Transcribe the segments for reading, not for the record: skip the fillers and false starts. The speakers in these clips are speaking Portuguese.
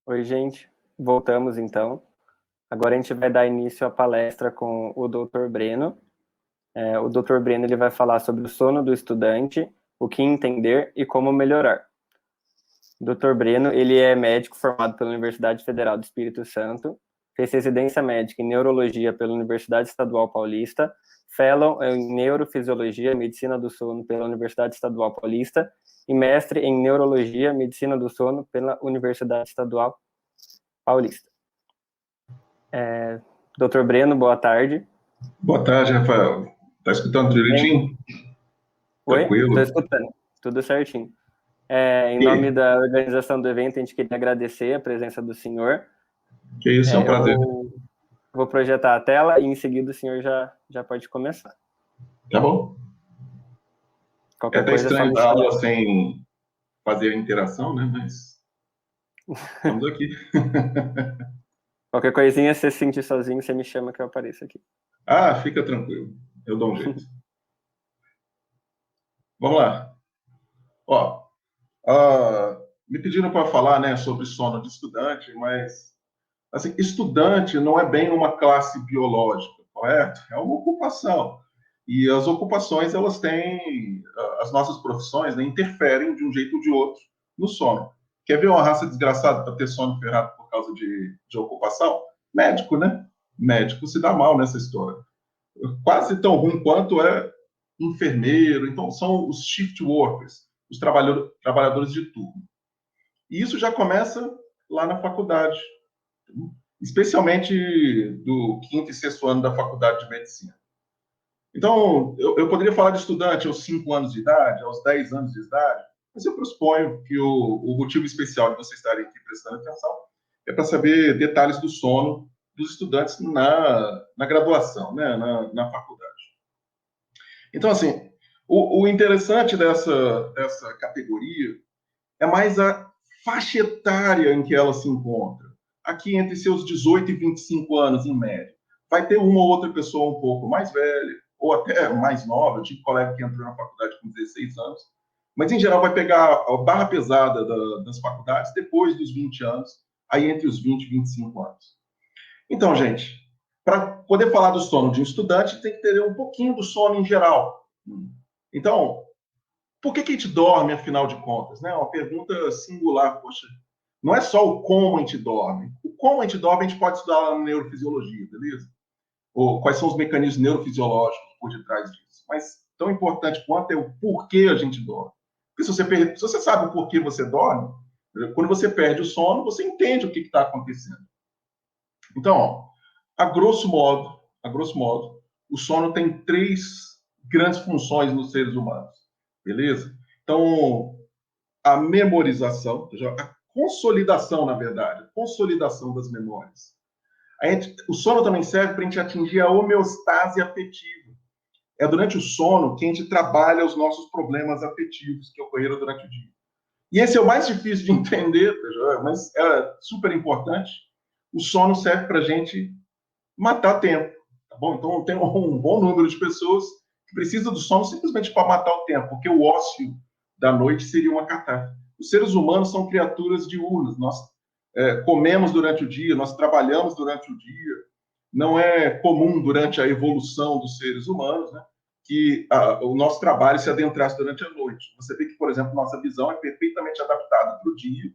Oi, gente. Voltamos, então. Agora a gente vai dar início à palestra com o Dr. Breno. O Dr. Breno ele vai falar sobre o sono do estudante, o que entender e como melhorar. O Dr. Breno ele é médico formado pela Universidade Federal do Espírito Santo, fez residência médica em neurologia pela Universidade Estadual Paulista, fellow em neurofisiologia e medicina do sono pela Universidade Estadual Paulista e mestre em neurologia e medicina do sono pela Universidade Estadual Paulista. Dr. Breno, boa tarde. Boa tarde, Rafael. Tá escutando direitinho? Oi? Tranquilo? Estou escutando. Tudo certinho. Em nome da organização do evento, a gente queria agradecer a presença do senhor. Que isso, é um prazer. Eu vou projetar a tela e em seguida o senhor já pode começar. Tá bom. Qualquer até coisa estranho é só dar me aula chamar. sem fazer a interação, né? Mas estamos aqui. Qualquer coisinha, se você se sentir sozinho, você me chama que eu apareço aqui. Ah, fica tranquilo. Eu dou um jeito. Vamos lá. Ó, me pediram para falar, né, sobre sono de estudante, mas assim, estudante não é bem uma classe biológica, correto? É uma ocupação. E as ocupações, elas têm, as nossas profissões, né, interferem de um jeito ou de outro no sono. Quer ver uma raça desgraçada para ter sono ferrado por causa de ocupação? Médico, né? Médico se dá mal nessa história. Quase tão ruim quanto é enfermeiro. Então, são os shift workers, os trabalhadores de turno. E isso já começa lá na faculdade, especialmente do quinto e sexto ano da faculdade de medicina. Então, eu poderia falar de estudante aos 5 anos de idade, aos 10 anos de idade, mas eu pressuponho que o motivo especial de vocês estarem aqui prestando atenção é para saber detalhes do sono dos estudantes na graduação, né, na faculdade. Então, assim, o interessante dessa categoria é mais a faixa etária em que ela se encontra. Aqui entre seus 18 e 25 anos, em média. Vai ter uma ou outra pessoa um pouco mais velha, ou até mais nova. Eu tive um colega que entrou na faculdade com 16 anos. Mas, em geral, vai pegar a barra pesada das faculdades depois dos 20 anos, aí entre os 20 e 25 anos. Então, gente, para poder falar do sono de um estudante, tem que ter um pouquinho do sono em geral. Então, por que a gente dorme, afinal de contas? Né? Uma pergunta singular. Poxa, não é só o como a gente dorme. O como a gente dorme, a gente pode estudar lá na neurofisiologia, beleza? Ou quais são os mecanismos neurofisiológicos por detrás disso. Mas tão importante quanto é o porquê a gente dorme. Porque se você sabe o porquê você dorme, quando você perde o sono, você entende o que está acontecendo. Então, ó, a grosso modo, o sono tem 3 grandes funções nos seres humanos. Beleza? Então, a memorização, a consolidação, na verdade, a consolidação das memórias. O sono também serve para a gente atingir a homeostase afetiva. É durante o sono que a gente trabalha os nossos problemas afetivos que ocorreram durante o dia. E esse é o mais difícil de entender, mas é super importante. O sono serve para a gente matar tempo. Tá bom? Então, tem um bom número de pessoas que precisam do sono simplesmente para matar o tempo, porque o ócio da noite seria uma catástrofe. Os seres humanos são criaturas diurnas. Nós comemos durante o dia, nós trabalhamos durante o dia. Não é comum durante a evolução dos seres humanos, né, que o nosso trabalho se adentrasse durante a noite. Você vê que, por exemplo, nossa visão é perfeitamente adaptada para o dia,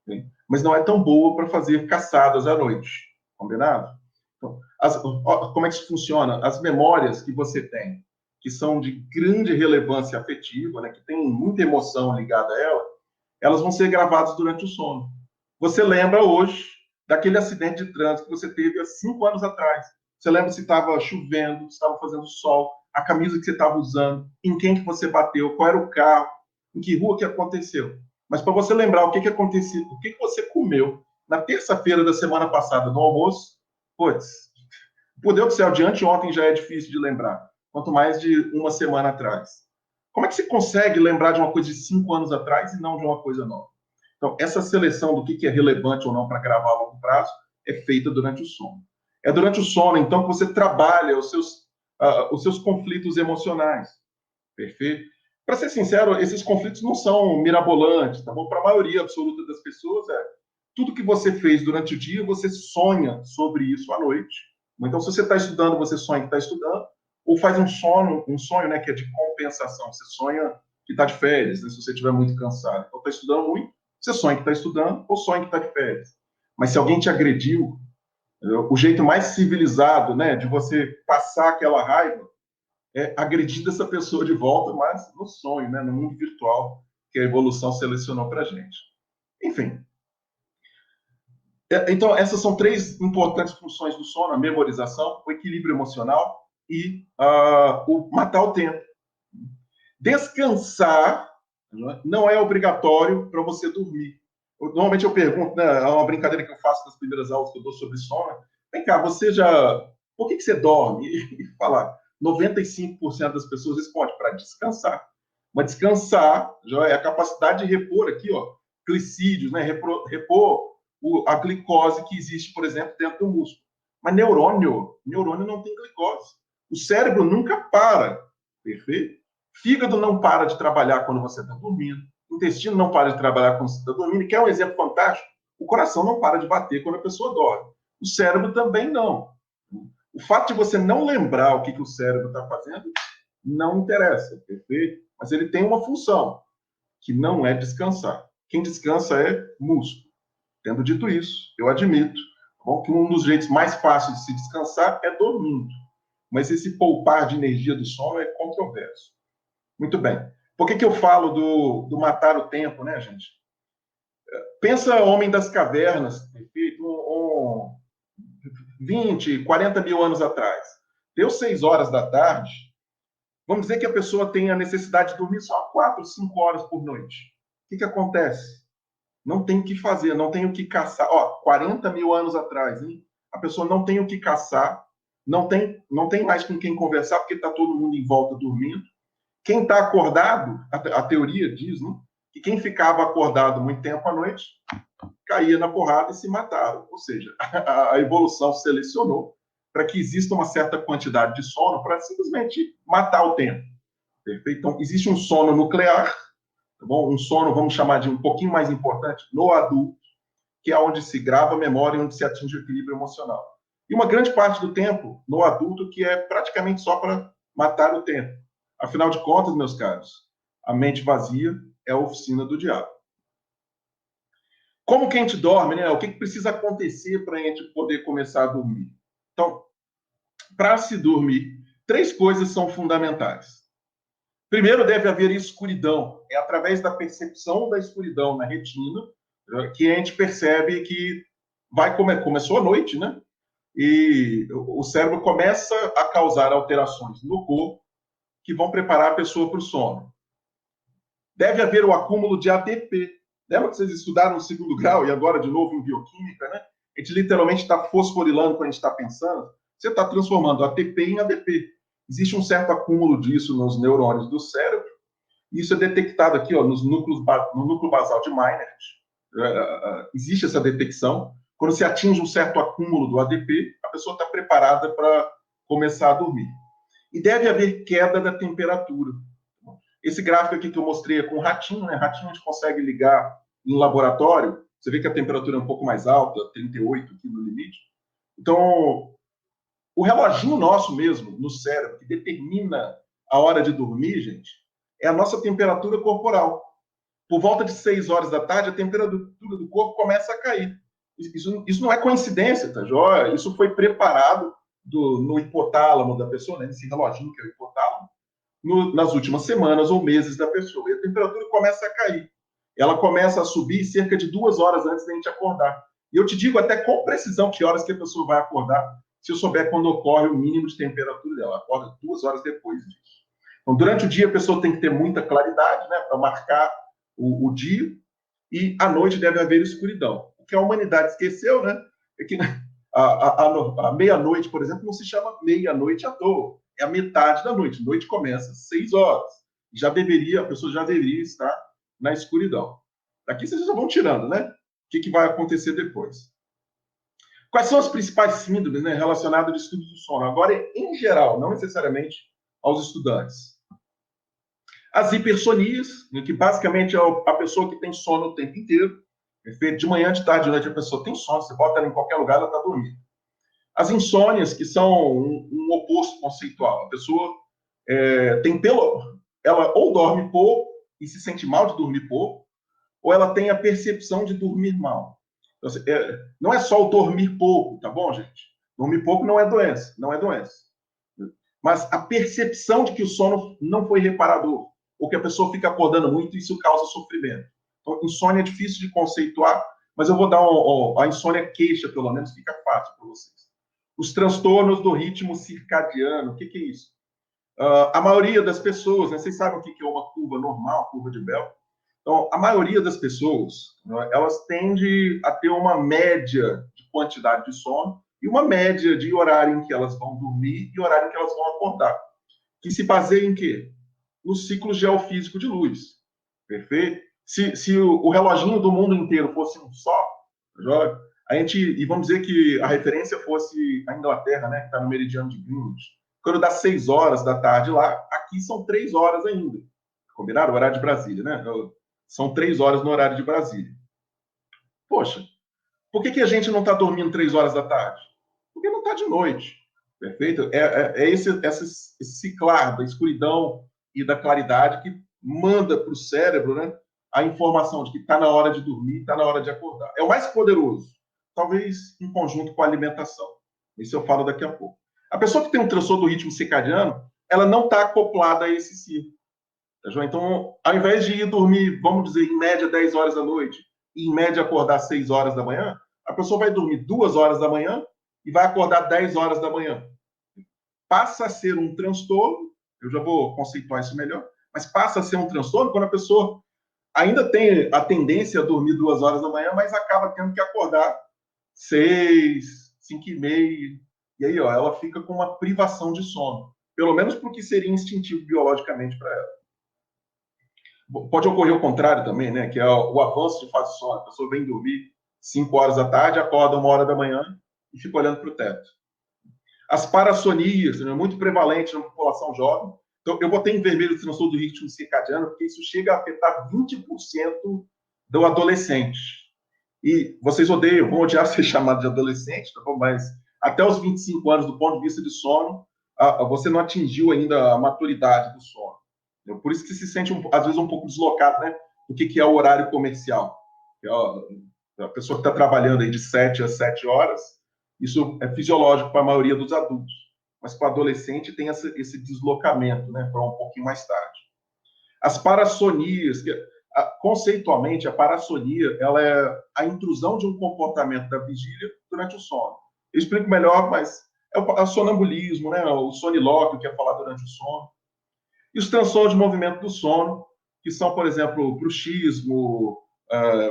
né, mas não é tão boa para fazer caçadas à noite. Combinado? Então, como é que isso funciona? As memórias que você tem, que são de grande relevância afetiva, né, que tem muita emoção ligada a ela, elas vão ser gravadas durante o sono. Você lembra hoje daquele acidente de trânsito que você teve há 5 anos atrás. Você lembra se estava chovendo, se estava fazendo sol, a camisa que você estava usando, em quem que você bateu, qual era o carro, em que rua que aconteceu. Mas para você lembrar o que aconteceu, o que você comeu na terça-feira da semana passada no almoço, putz, por Deus do céu, de anteontem já é difícil de lembrar, quanto mais de uma semana atrás. Como é que você consegue lembrar de uma coisa de 5 anos atrás e não de uma coisa nova? Então, essa seleção do que é relevante ou não para gravar a longo prazo é feita durante o sono. É durante o sono, então, que você trabalha os seus conflitos emocionais. Perfeito? Para ser sincero, esses conflitos não são mirabolantes, tá bom? Para a maioria absoluta das pessoas, tudo que você fez durante o dia, você sonha sobre isso à noite. Então, se você está estudando, você sonha que está estudando, ou faz um sonho, né, que é de compensação. Você sonha que está de férias, né, se você estiver muito cansado. Então, está estudando muito, você sonha que está estudando, ou sonha que está de férias. Mas se alguém te agrediu, o jeito mais civilizado, né, de você passar aquela raiva é agredir essa pessoa de volta, mas no sonho, né, no mundo virtual que a evolução selecionou para a gente. Enfim. Então, essas são 3 importantes funções do sono: a memorização, o equilíbrio emocional e o matar o tempo. Descansar não é obrigatório para você dormir. Normalmente eu pergunto, né, é uma brincadeira que eu faço nas primeiras aulas que eu dou sobre sono. Vem cá, você já... Por que você dorme? E falar, 95% das pessoas respondem para descansar. Mas descansar já é a capacidade de repor aqui, ó, glicídios, né, repor a glicose que existe, por exemplo, dentro do músculo. Mas neurônio não tem glicose. O cérebro nunca para, perfeito? Fígado não para de trabalhar quando você está dormindo. O intestino não para de trabalhar quando você está dormindo. E quer um exemplo fantástico? O coração não para de bater quando a pessoa dorme. O cérebro também não. O fato de você não lembrar o que o cérebro está fazendo não interessa, perfeito? Mas ele tem uma função, que não é descansar. Quem descansa é músculo. Tendo dito isso, eu admito que um dos jeitos mais fáceis de se descansar é dormindo. Mas esse poupar de energia do sono é controverso. Muito bem. Por que eu falo do matar o tempo, né, gente? Pensa Homem das Cavernas, perfeito? 20, 40 mil anos atrás. Deu 6 horas da tarde, vamos dizer que a pessoa tem a necessidade de dormir só 4, 5 horas por noite. O que acontece? Não tem o que fazer, não tem o que caçar. 40 mil anos atrás, hein? A pessoa não tem o que caçar, não tem mais com quem conversar, porque está todo mundo em volta dormindo. Quem está acordado, a teoria diz, né, que quem ficava acordado muito tempo à noite caía na porrada e se matava. Ou seja, a evolução selecionou para que exista uma certa quantidade de sono para simplesmente matar o tempo. Perfeito? Então, existe um sono nuclear, tá bom? Um sono, vamos chamar de um pouquinho mais importante, no adulto, que é onde se grava a memória e onde se atinge o equilíbrio emocional. E uma grande parte do tempo no adulto que é praticamente só para matar o tempo. Afinal de contas, meus caros, a mente vazia é a oficina do diabo. Como que a gente dorme, né? O que precisa acontecer para a gente poder começar a dormir? Então, para se dormir, 3 coisas são fundamentais. Primeiro, deve haver escuridão. É através da percepção da escuridão na retina que a gente percebe que começou a noite, né? E o cérebro começa a causar alterações no corpo que vão preparar a pessoa para o sono. Deve haver o acúmulo de ATP. Lembra que vocês estudaram no 2º grau e agora de novo em bioquímica, né? A gente literalmente está fosforilando quando a gente está pensando. Você está transformando ATP em ADP. Existe um certo acúmulo disso nos neurônios do cérebro. Isso é detectado aqui, ó, no núcleo basal de Meynert. Existe essa detecção. Quando se atinge um certo acúmulo do ADP, a pessoa está preparada para começar a dormir. E deve haver queda da temperatura. Esse gráfico aqui que eu mostrei é com ratinho, né? Ratinho a gente consegue ligar em laboratório. Você vê que a temperatura é um pouco mais alta, 38 aqui no limite. Então, o reloginho nosso mesmo, no cérebro, que determina a hora de dormir, gente, é a nossa temperatura corporal. Por volta de 6 horas da tarde, a temperatura do corpo começa a cair. Isso não é coincidência, tá joia? Isso foi preparado no hipotálamo da pessoa, né? Nesse reloginho que é o hipotálamo, nas últimas semanas ou meses da pessoa. E a temperatura começa a cair. Ela começa a subir cerca de 2 horas antes da gente acordar. E eu te digo até com precisão que horas que a pessoa vai acordar, se eu souber quando ocorre o mínimo de temperatura dela. Ela acorda 2 horas depois disso. Então, durante o dia, a pessoa tem que ter muita claridade, né, para marcar o dia, e à noite deve haver escuridão. O que a humanidade esqueceu, né, é que a meia-noite, por exemplo, não se chama meia-noite à toa. É a metade da noite. A noite começa às 6 horas. A pessoa já deveria estar na escuridão. Daqui vocês já vão tirando, né? O que vai acontecer depois? Quais são as principais síndromes, né, relacionadas ao estudo do sono? Agora, em geral, não necessariamente aos estudantes. As hipersonias, que basicamente é a pessoa que tem sono o tempo inteiro. Perfeito? De manhã, de tarde, de noite, a pessoa tem sono, você bota ela em qualquer lugar, ela está dormindo. As insônias, que são um oposto conceitual. A pessoa ela ou dorme pouco e se sente mal de dormir pouco, ou ela tem a percepção de dormir mal. Então, não é só o dormir pouco, tá bom, gente? Dormir pouco não é doença, não é doença. Mas a percepção de que o sono não foi reparador, ou que a pessoa fica acordando muito e isso causa sofrimento. Então, insônia é difícil de conceituar, mas eu vou dar a insônia queixa, pelo menos, fica fácil para vocês. Os transtornos do ritmo circadiano, o que é isso? A maioria das pessoas, né, vocês sabem o que é uma curva normal, curva de Bell? Então, a maioria das pessoas, né, elas tendem a ter uma média de quantidade de sono e uma média de horário em que elas vão dormir e horário em que elas vão acordar. Que se baseia em quê? No ciclo geofísico de luz. Perfeito? Se o reloginho do mundo inteiro fosse um só, e vamos dizer que a referência fosse a Inglaterra, né, que está no meridiano de Greenwich. Quando dá 6 horas da tarde lá, aqui são 3 horas ainda. Combinaram? O horário de Brasília, né? São 3 horas no horário de Brasília. Poxa, por que a gente não está dormindo 3 horas da tarde? Porque não está de noite. Perfeito? Esse ciclar da escuridão e da claridade que manda para o cérebro, né, a informação de que está na hora de dormir, está na hora de acordar. É o mais poderoso, talvez em conjunto com a alimentação. Isso eu falo daqui a pouco. A pessoa que tem um transtorno do ritmo circadiano, ela não está acoplada a esse ciclo. Tá, então, ao invés de ir dormir, vamos dizer, em média 10 horas da noite, e em média acordar 6 horas da manhã, a pessoa vai dormir 2 horas da manhã e vai acordar 10 horas da manhã. Passa a ser um transtorno, eu já vou conceituar isso melhor, mas passa a ser um transtorno quando a pessoa ainda tem a tendência a dormir 2 horas da manhã, mas acaba tendo que acordar 6, 5 e meia. E aí, ela fica com uma privação de sono. Pelo menos porque seria instintivo biologicamente para ela. Pode ocorrer o contrário também, né? Que é o avanço de fase de sono. A pessoa vem dormir 5 horas da tarde, acorda 1 hora da manhã e fica olhando para o teto. As parassonias, né, muito prevalente na população jovem. Então, eu botei em vermelho o transtorno do ritmo circadiano, porque isso chega a afetar 20% do adolescente. E vocês vão odiar ser chamado de adolescente, tá bom? Mas até os 25 anos, do ponto de vista de sono, você não atingiu ainda a maturidade do sono. Por isso que se sente, às vezes, um pouco deslocado, né? O que é o horário comercial. A pessoa que está trabalhando aí de 7 a 7 horas, isso é fisiológico para a maioria dos adultos. Mas para o adolescente tem esse deslocamento, né? Para um pouquinho mais tarde. As parassonias, conceitualmente, a parassonia ela é a intrusão de um comportamento da vigília durante o sono. Eu explico melhor, mas é o sonambulismo, né? O sonilóquio, que é falar durante o sono. E os transtornos de movimento do sono, que são, por exemplo, bruxismo,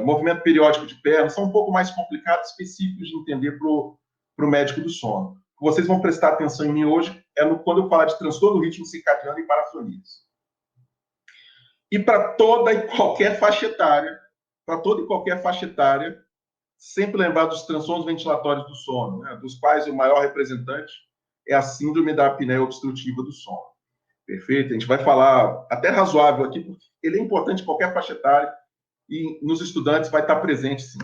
movimento periódico de perna, são um pouco mais complicados, específicos de entender para o médico do sono. O que vocês vão prestar atenção em mim hoje quando eu falar de transtorno do ritmo circadiano e parassonias. E para toda e qualquer faixa etária, sempre lembrar dos transtornos ventilatórios do sono, né, dos quais o maior representante é a síndrome da apneia obstrutiva do sono. Perfeito? A gente vai falar até razoável aqui, porque ele é importante em qualquer faixa etária e nos estudantes vai estar presente, sim.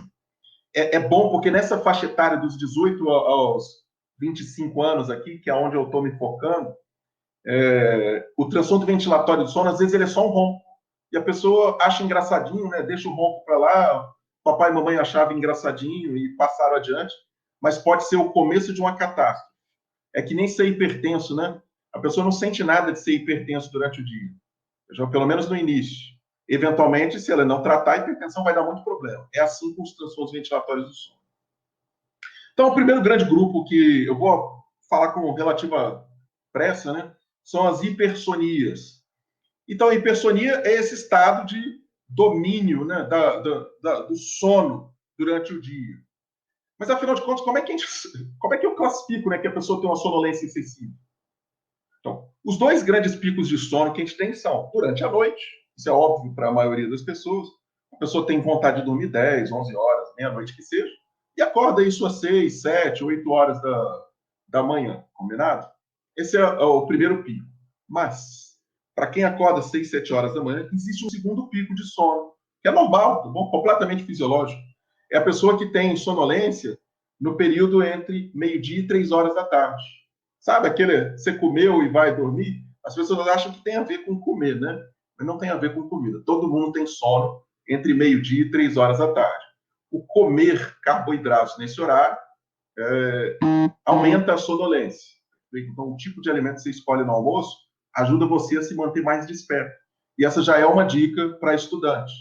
É bom porque nessa faixa etária dos 18 aos 25 anos aqui, que é onde eu estou me focando, o transtorno ventilatório do sono, às vezes ele é só um ronco. E a pessoa acha engraçadinho, né? Deixa o ronco para lá, papai e mamãe achavam engraçadinho e passaram adiante, mas pode ser o começo de uma catástrofe. É que nem ser hipertenso, né? A pessoa não sente nada de ser hipertenso durante o dia, já, pelo menos no início. Eventualmente, se ela não tratar, a hipertensão vai dar muito problema. É assim com os transtornos ventilatórios do sono. Então, o primeiro grande grupo que eu vou falar com relativa pressa, né, são as hipersonias. Então, a hipersonia é esse estado de domínio, né, do sono durante o dia. Mas, afinal de contas, como é que eu classifico, né, que a pessoa tem uma sonolência excessiva? Então, os dois grandes picos de sono que a gente tem são durante a noite, isso é óbvio para a maioria das pessoas, a pessoa tem vontade de dormir 10, 11 horas, meia-noite que seja, e acorda isso às 6, 7, 8 horas da manhã, combinado? Esse é o primeiro pico. Mas, para quem acorda às 6, 7 horas da manhã, existe um segundo pico de sono, que é normal, tá bom? Completamente fisiológico. é a pessoa que tem sonolência no período entre meio-dia e 3 horas da tarde. Sabe aquele, você comeu e vai dormir? As pessoas acham que tem a ver com comer, né? Mas não tem a ver com comida. Todo mundo tem sono entre meio-dia e 3 horas da tarde. O comer carboidratos nesse horário aumenta a sonolência. Então, o tipo de alimento que você escolhe no almoço ajuda você a se manter mais desperto. E essa já é uma dica para estudante.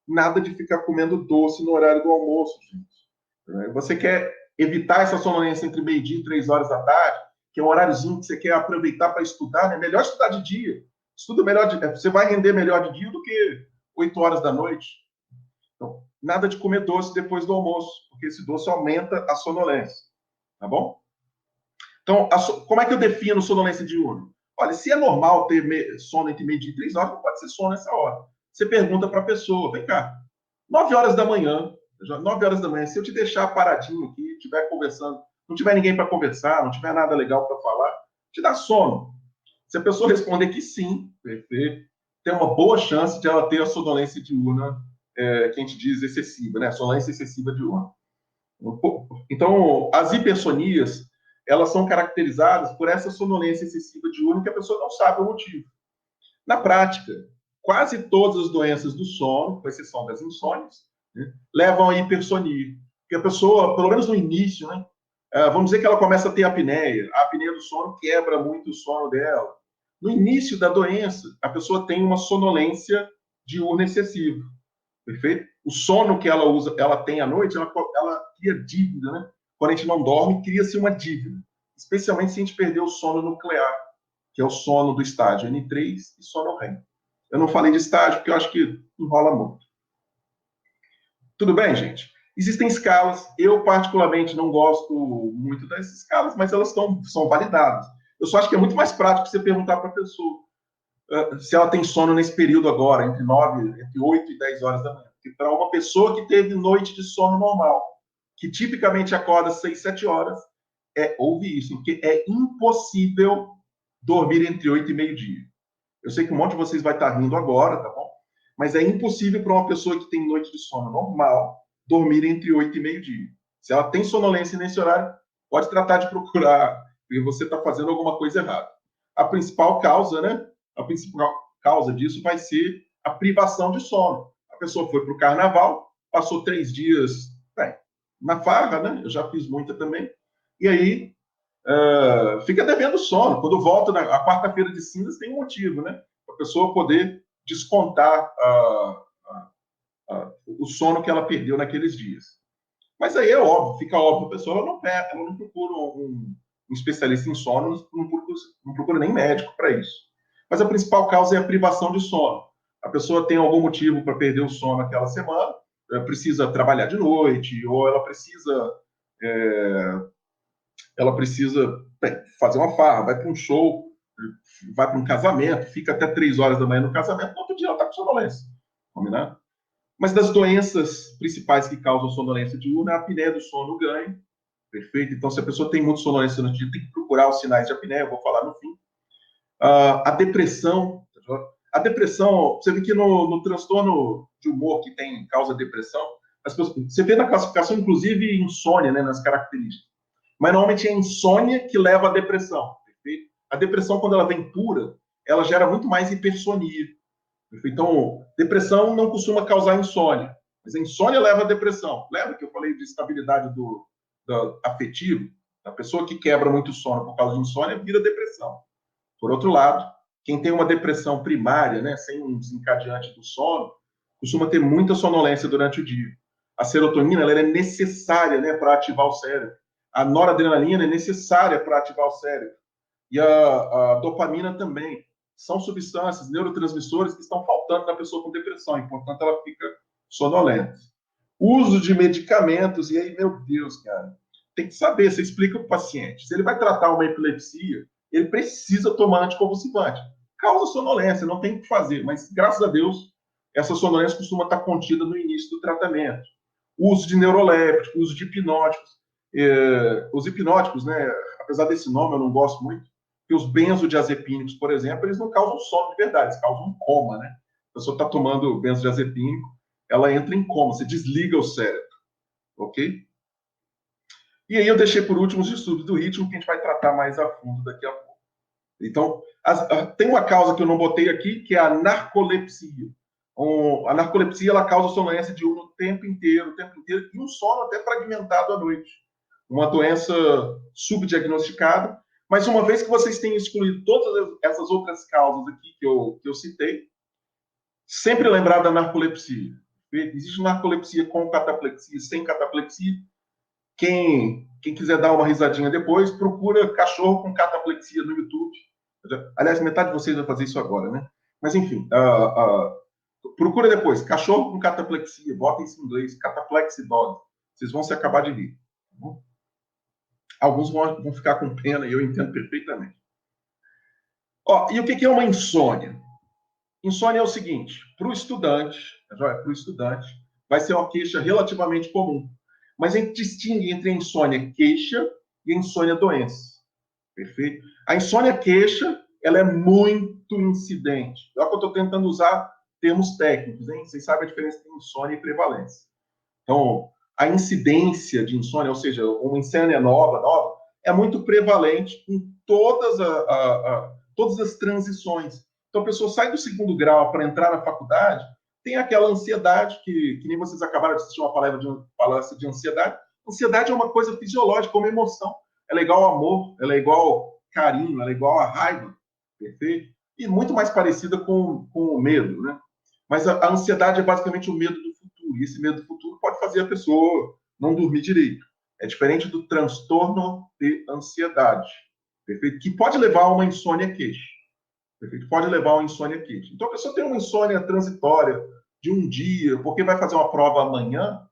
Nada de ficar comendo doce no horário do almoço, gente. Você quer evitar essa sonolência entre meio-dia e 3 horas da tarde, que é um horáriozinho que você quer aproveitar para estudar, né? Melhor estudar de dia. Estuda melhor você vai render melhor de dia do que 8 horas da noite. Então, nada de comer doce depois do almoço, porque esse doce aumenta a sonolência. Tá bom? Então, como é que eu defino sonolência diurna? Olha, se é normal ter sono entre meio-dia e 3 horas, não pode ser sono nessa hora. Você pergunta para a pessoa, vem cá, 9 horas da manhã, 9 horas da manhã, se eu te deixar paradinho aqui, estiver conversando, não tiver ninguém para conversar, não tiver nada legal para falar, te dá sono. Se a pessoa responder que sim, perfeito, tem uma boa chance de ela ter a sonolência diurna, que a gente diz excessiva, né? Sonolência excessiva diurna. Então, as hipersonias, elas são caracterizadas por essa sonolência excessiva diurna que a pessoa não sabe o motivo. Na prática, quase todas as doenças do sono, com exceção das insônias, né, levam à hipersonia. Porque a pessoa, pelo menos no início, né, vamos dizer que ela começa a ter apneia. A apneia do sono quebra muito o sono dela. No início da doença, a pessoa tem uma sonolência diurna excessiva. Perfeito? O sono que ela usa, ela tem à noite, ela cria dívida, né? Quando a gente não dorme, cria-se uma dívida. Especialmente se a gente perder o sono nuclear, que é o sono do estágio N3 e sono REM. Eu não falei de estágio porque eu acho que enrola muito. Tudo bem, gente? Existem escalas. Eu, particularmente, não gosto muito dessas escalas, mas elas são validadas. Eu só acho que é muito mais prático você perguntar para a pessoa se ela tem sono nesse período agora, entre 8 e 10 horas da manhã. Porque para uma pessoa que teve noite de sono normal, que tipicamente acorda 6, 7 horas, ouve isso, porque é impossível dormir entre 8 e meio-dia. Eu sei que um monte de vocês vai estar rindo agora, tá bom? Mas é impossível para uma pessoa que tem noite de sono normal dormir entre 8 e meio-dia. Se ela tem sonolência nesse horário, pode tratar de procurar, porque você está fazendo alguma coisa errada. A principal causa, né? A principal causa disso vai ser a privação de sono. A pessoa foi para o carnaval, passou 3 dias na farra, né? Eu já fiz muita também. E aí fica devendo sono. Quando volta na quarta-feira de cinzas, tem um motivo, né? Para a pessoa poder descontar o sono que ela perdeu naqueles dias. Mas aí é óbvio, fica óbvio, a pessoa ela não procura um especialista em sono, não procura nem médico para isso. Mas a principal causa é a privação de sono. A pessoa tem algum motivo para perder o sono naquela semana, precisa trabalhar de noite, ou ela precisa fazer uma farra, vai para um show, vai para um casamento, fica até 3 horas da manhã no casamento, no outro dia ela está com sonolência. Combinado? Mas das doenças principais que causam sonolência diurna, a apneia do sono ganha. Perfeito? Então, se a pessoa tem muito sonolência no dia, tem que procurar os sinais de apneia, eu vou falar no fim. A depressão. A depressão, você vê que no transtorno de humor que causa depressão, você vê na classificação, inclusive, insônia, né, nas características. Mas normalmente é a insônia que leva à depressão. Perfeito? A depressão, quando ela vem pura, ela gera muito mais hipersonia. Perfeito? Então, depressão não costuma causar insônia, mas a insônia leva à depressão. Lembra que eu falei de estabilidade do afetivo? A pessoa que quebra muito sono por causa de insônia vira depressão. Por outro lado, quem tem uma depressão primária, né, sem um desencadeante do sono, costuma ter muita sonolência durante o dia. A serotonina ela é necessária, né, para ativar o cérebro. A noradrenalina é necessária para ativar o cérebro. E a dopamina também. São substâncias, neurotransmissores que estão faltando na pessoa com depressão, e, portanto, ela fica sonolenta. Uso de medicamentos, e aí, meu Deus, cara, tem que saber, você explica para o paciente. Se ele vai tratar uma epilepsia, ele precisa tomar anticonvulsivante. Causa sonolência, não tem o que fazer, mas, graças a Deus, essa sonolência costuma estar contida no início do tratamento. Uso de neurolépticos, uso de hipnóticos. Os hipnóticos, né, apesar desse nome, eu não gosto muito, porque os benzodiazepínicos, por exemplo, eles não causam sono de verdade, eles causam um coma, né? A pessoa está tomando benzodiazepínico, ela entra em coma, você desliga o cérebro. ok? E aí eu deixei por último os distúrbios do ritmo, que a gente vai tratar mais a fundo daqui a pouco. Então, tem uma causa que eu não botei aqui, que é a narcolepsia. A narcolepsia, ela causa sonolência diurna o tempo inteiro, e um sono até fragmentado à noite. Uma doença subdiagnosticada, mas uma vez que vocês tenham excluído todas essas outras causas aqui que eu citei, sempre lembrar da narcolepsia. Existe narcolepsia com cataplexia, sem cataplexia. Quem quiser dar uma risadinha depois, procura cachorro com cataplexia no YouTube. Aliás, metade de vocês vai fazer isso agora, né? Mas, enfim, procura depois, cachorro com cataplexia, bota isso em inglês, cataplexy dog. Vocês vão se acabar de rir. Tá bom? Alguns vão ficar com pena, e eu entendo perfeitamente. E o que é uma insônia? Insônia é o seguinte, para o estudante, vai ser uma queixa relativamente comum. Mas a gente distingue entre a insônia queixa e a insônia doença. Perfeito? A insônia queixa, ela é muito incidente. Olha que eu estou tentando usar termos técnicos, hein? Vocês sabem a diferença entre insônia e prevalência. Então, a incidência de insônia, ou seja, uma insônia nova, é muito prevalente em todas as transições. Então, a pessoa sai do segundo grau para entrar na faculdade, tem aquela ansiedade, que nem vocês acabaram de assistir uma palestra de ansiedade. Ansiedade é uma coisa fisiológica, uma emoção. Ela é igual ao amor, ela é igual ao carinho, ela é igual à raiva, perfeito? E muito mais parecida com o medo, né? Mas a ansiedade é basicamente o medo do futuro, e esse medo do futuro pode fazer a pessoa não dormir direito. É diferente do transtorno de ansiedade, perfeito? Que pode levar a uma insônia queixa. Perfeito? Pode levar a uma insônia queixa. Então, a pessoa tem uma insônia transitória de um dia, porque vai fazer uma prova amanhã,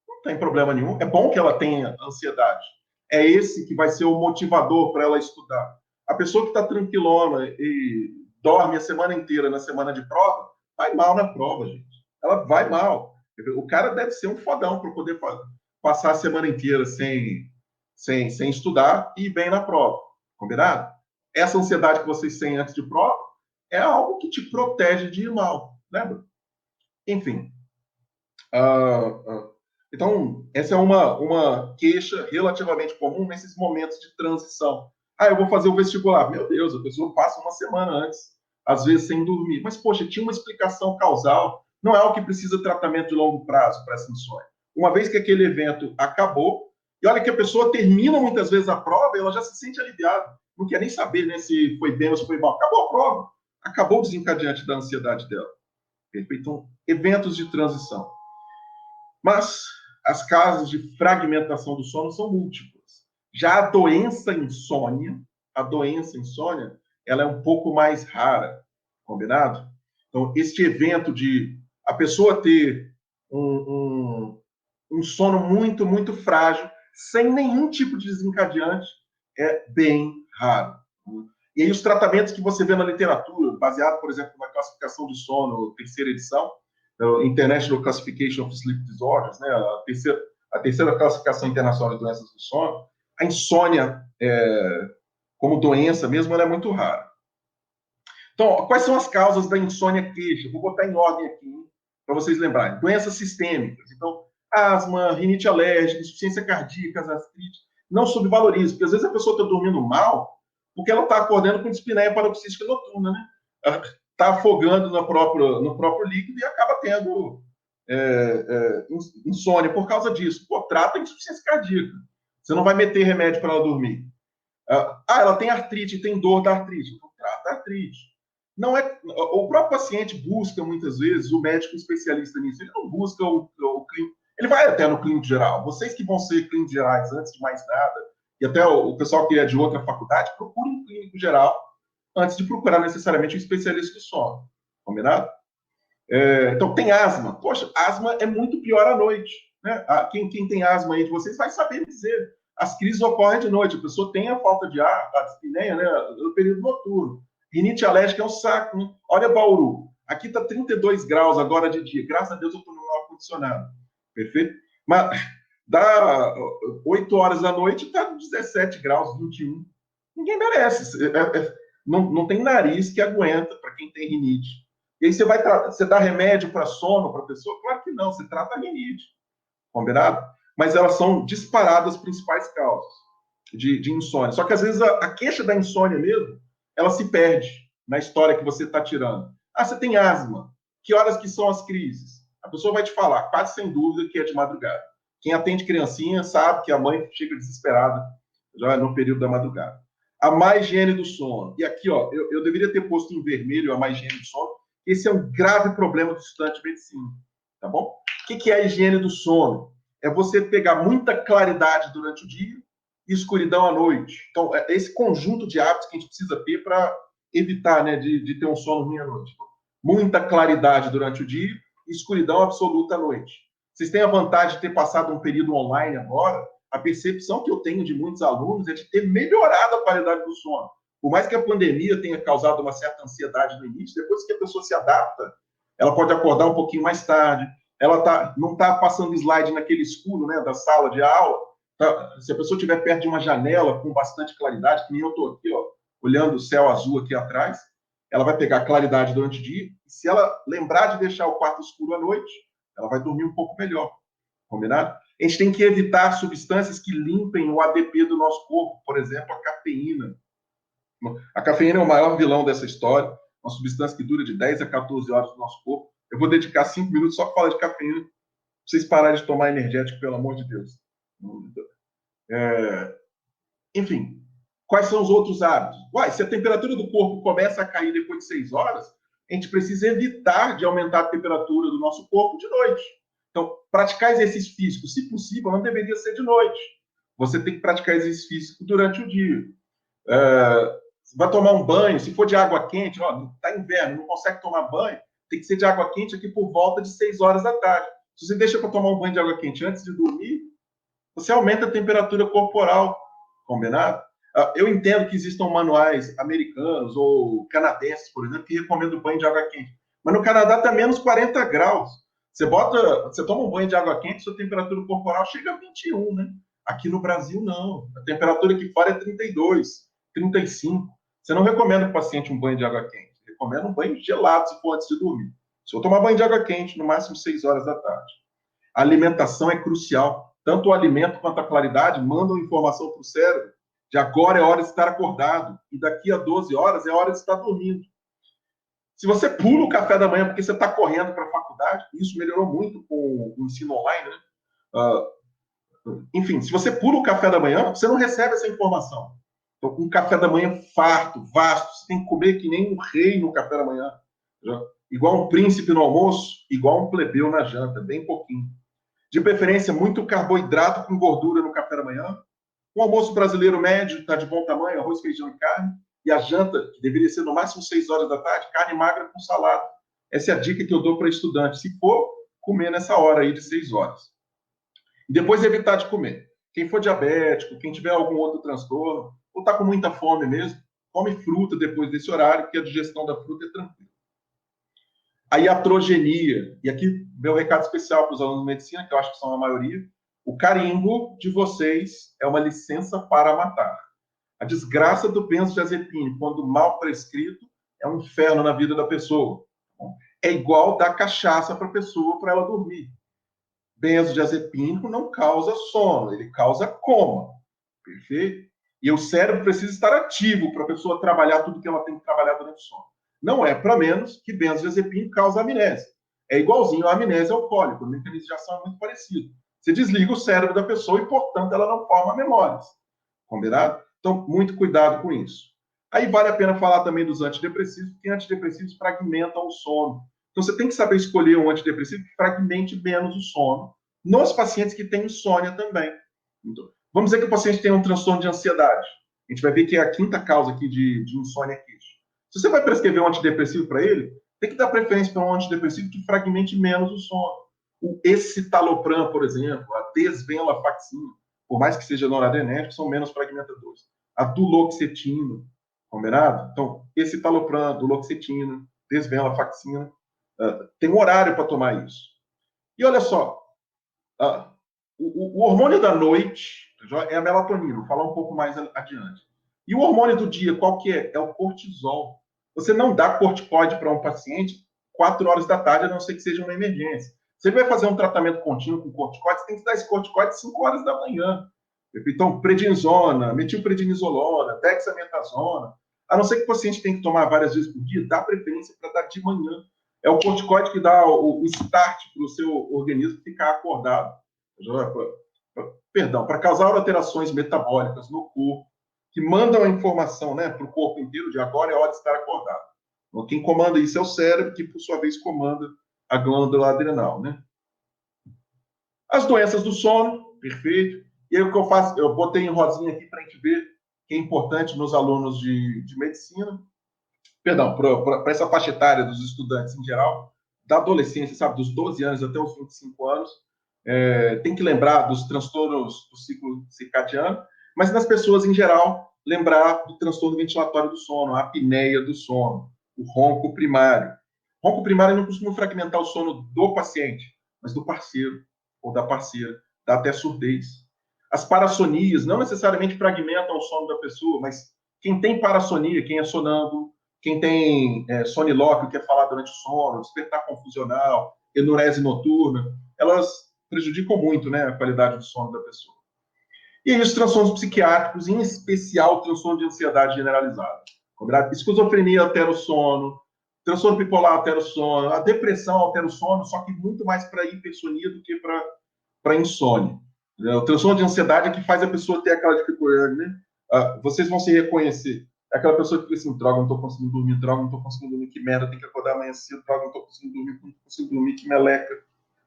não tem problema nenhum. É bom que ela tenha ansiedade. É esse que vai ser o motivador para ela estudar. A pessoa que está tranquilona e dorme a semana inteira na semana de prova, vai mal na prova, gente. Ela vai mal. O cara deve ser um fodão para poder passar a semana inteira sem estudar e ir bem na prova. Combinado? Essa ansiedade que vocês têm antes de prova é algo que te protege de ir mal. Lembra? Enfim. Então, essa é uma queixa relativamente comum nesses momentos de transição. Eu vou fazer o vestibular. Meu Deus, a pessoa passa uma semana antes, às vezes sem dormir. Mas, poxa, tinha uma explicação causal. Não é algo que precisa de tratamento de longo prazo para essa insônia. Uma vez que aquele evento acabou, e olha que a pessoa termina muitas vezes a prova e ela já se sente aliviada. Não quer nem saber, né, se foi bem ou se foi mal. Acabou a prova. Acabou o desencadeante da ansiedade dela. Então, eventos de transição. Mas as causas de fragmentação do sono são múltiplas. Já a doença insônia, ela é um pouco mais rara, combinado? Então, este evento de a pessoa ter um sono muito, muito frágil, sem nenhum tipo de desencadeante, é bem raro. E aí os tratamentos que você vê na literatura, baseado, por exemplo, na classificação de sono, terceira edição, International Classification of Sleep Disorders, né, a terceira classificação internacional de doenças do sono, a insônia como doença mesmo, ela é muito rara. Então, quais são as causas da insônia queixa? Vou botar em ordem aqui, para vocês lembrarem. Doenças sistêmicas. Então, asma, rinite alérgica, insuficiência cardíaca, artrite. Não subvalorize, porque às vezes a pessoa está dormindo mal porque ela está acordando com dispneia paroxística noturna, né? Está afogando no próprio líquido e acaba tendo insônia por causa disso. Pô, trata a insuficiência cardíaca. Você não vai meter remédio para ela dormir. Ela tem artrite, tem dor da artrite. Então, trata a artrite. Não é, o próprio paciente busca, muitas vezes, o médico especialista nisso. Ele não busca o clínico. Ele vai até no clínico geral. Vocês que vão ser clínicos gerais antes de mais nada, e até o pessoal que é de outra faculdade, procure um clínico geral antes de procurar necessariamente um especialista do sono. Combinado? Então, tem asma. Poxa, asma é muito pior à noite. Né? Quem tem asma aí de vocês vai saber dizer. As crises ocorrem de noite. A pessoa tem a falta de ar, a dispneia, né, no período noturno. Rinite alérgica é um saco. Né? Olha, Bauru. Aqui está 32 graus agora de dia. Graças a Deus eu estou no ar-condicionado. Perfeito? Mas dá 8 horas da noite, está 17 graus, 21. Ninguém merece. Não tem nariz que aguenta para quem tem rinite. E aí você dá remédio para sono para a pessoa? Claro que não, você trata a rinite. Combinado? mas elas são disparadas as principais causas de insônia. Só que às vezes a queixa da insônia mesmo, ela se perde na história que você está tirando. Ah, você tem asma. Que horas que são as crises? A pessoa vai te falar, quase sem dúvida, que é de madrugada. Quem atende criancinha sabe que a mãe chega desesperada já no período da madrugada. A má higiene do sono. E aqui, ó, eu deveria ter posto em vermelho a má higiene do sono. Esse é um grave problema do estudante de medicina. Tá bom? O que é a higiene do sono? É você pegar muita claridade durante o dia e escuridão à noite. Então, é esse conjunto de hábitos que a gente precisa ter para evitar, né, de ter um sono ruim à noite. Muita claridade durante o dia e escuridão absoluta à noite. Vocês têm a vantagem de ter passado um período online agora. A percepção que eu tenho de muitos alunos é de ter melhorado a qualidade do sono. Por mais que a pandemia tenha causado uma certa ansiedade no início, depois que a pessoa se adapta, ela pode acordar um pouquinho mais tarde, ela não está passando slide naquele escuro, né, da sala de aula. Se a pessoa estiver perto de uma janela com bastante claridade, que nem eu estou aqui, ó, olhando o céu azul aqui atrás, ela vai pegar claridade durante o dia, e se ela lembrar de deixar o quarto escuro à noite, ela vai dormir um pouco melhor. Combinado? A gente tem que evitar substâncias que limpem o ADP do nosso corpo, por exemplo, a cafeína. A cafeína é o maior vilão dessa história, uma substância que dura de 10 a 14 horas no nosso corpo. Eu vou dedicar 5 minutos só para falar de cafeína, para vocês pararem de tomar energético, pelo amor de Deus. Enfim, quais são os outros hábitos? Se a temperatura do corpo começa a cair depois de 6 horas, a gente precisa evitar de aumentar a temperatura do nosso corpo de noite. Então, praticar exercício físico, se possível, não deveria ser de noite. Você tem que praticar exercício físico durante o dia. Vai tomar um banho, se for de água quente, está inverno, não consegue tomar banho, tem que ser de água quente aqui por volta de 6 horas da tarde. Se você deixa para tomar um banho de água quente antes de dormir, você aumenta a temperatura corporal, combinado? Eu entendo que existam manuais americanos ou canadenses, por exemplo, que recomendam banho de água quente. Mas no Canadá está menos 40 graus. Você toma um banho de água quente, sua temperatura corporal chega a 21, né? Aqui no Brasil, não. A temperatura aqui fora é 32, 35. Você não recomenda para o paciente um banho de água quente. Recomenda um banho gelado, se for antes de dormir. Se eu tomar banho de água quente, no máximo 6 horas da tarde. A alimentação é crucial. Tanto o alimento quanto a claridade mandam informação para o cérebro de agora é hora de estar acordado e daqui a 12 horas é hora de estar dormindo. Se você pula o café da manhã porque você está correndo para a faculdade, isso melhorou muito com o ensino online, né? Enfim, se você pula o café da manhã, você não recebe essa informação. Então, um café da manhã farto, vasto, você tem que comer que nem um rei no café da manhã. Igual um príncipe no almoço, igual um plebeu na janta, bem pouquinho. De preferência, muito carboidrato com gordura no café da manhã. O almoço brasileiro médio está de bom tamanho, arroz, feijão e carne. E a janta, que deveria ser no máximo 6 horas da tarde, carne magra com salada. Essa é a dica que eu dou para estudante. Se for, comer nessa hora aí de 6 horas. E depois evitar de comer. Quem for diabético, quem tiver algum outro transtorno, ou está com muita fome mesmo, come fruta depois desse horário, porque a digestão da fruta é tranquila. A iatrogenia, e aqui meu recado especial para os alunos de medicina, que eu acho que são a maioria, o carimbo de vocês é uma licença para matar. A desgraça do benzodiazepina, quando mal prescrito, é um inferno na vida da pessoa. É igual dar cachaça para a pessoa para ela dormir. Benzodiazepínico não causa sono, ele causa coma. Perfeito? E o cérebro precisa estar ativo para a pessoa trabalhar tudo que ela tem que trabalhar durante o sono. Não é para menos que benzodiazepínico causa amnésia. É igualzinho à amnésia alcoólica, o mecanismo de ação é muito parecido. Você desliga o cérebro da pessoa e, portanto, ela não forma memórias. Combinado? Então, muito cuidado com isso. Aí vale a pena falar também dos antidepressivos, porque antidepressivos fragmentam o sono. Então, você tem que saber escolher um antidepressivo que fragmente menos o sono nos pacientes que têm insônia também. Então, vamos dizer que o paciente tem um transtorno de ansiedade. A gente vai ver que é a quinta causa aqui de insônia queixa. Se você vai prescrever um antidepressivo para ele, tem que dar preferência para um antidepressivo que fragmente menos o sono. O escitalopram, por exemplo, a desvenlafaxina, por mais que seja noradrenérgico, são menos fragmentadores. A duloxetina, combinado? Então, escitalopram, duloxetina, desvenlafaxina, tem um horário para tomar isso. E olha só, o hormônio da noite é a melatonina, vou falar um pouco mais adiante. E o hormônio do dia, qual que é? É o cortisol. Você não dá corticoide para um paciente 4 horas da tarde, a não ser que seja uma emergência. Se ele vai fazer um tratamento contínuo com corticoide, você tem que dar esse corticoide às 5 horas da manhã. Então, prednisona, metilprednisolona, dexametasona, a não ser que o paciente tenha que tomar várias vezes por dia, dá preferência para dar de manhã. É o corticoide que dá o start para o seu organismo ficar acordado. Perdão, para causar alterações metabólicas no corpo, que mandam a informação, né, para o corpo inteiro de agora é hora de estar acordado. Então, quem comanda isso é o cérebro, que por sua vez comanda a glândula adrenal, né? As doenças do sono, perfeito. E aí o que eu faço? Eu botei em rosinha aqui para a gente ver que é importante nos alunos de medicina. Perdão, para essa faixa etária dos estudantes em geral, da adolescência, sabe, dos 12 anos até os 25 anos, tem que lembrar dos transtornos do ciclo circadiano, mas nas pessoas em geral, lembrar do transtorno ventilatório do sono, a apneia do sono, o ronco primário. O ronco primário não costuma fragmentar o sono do paciente, mas do parceiro ou da parceira, dá até surdez. As parassonias não necessariamente fragmentam o sono da pessoa, mas quem tem parassonia, quem é sonâmbulo, quem tem sonilóquio, que é falar durante o sono, despertar confusional, enurese noturna, elas prejudicam muito, né, a qualidade do sono da pessoa. E aí os transtornos psiquiátricos, em especial o transtorno de ansiedade generalizada. Esquizofrenia altera o sono, transtorno bipolar altera o sono, a depressão altera o sono, só que muito mais para hipersonia do que para insônia. O transtorno de ansiedade é que faz a pessoa ter aquela dificuldade, né? Vocês vão se reconhecer. É aquela pessoa que fica assim, droga, não estou conseguindo dormir, droga, não estou conseguindo dormir, que merda, tem que acordar amanhã cedo, droga, não estou conseguindo dormir, não consigo dormir, que meleca.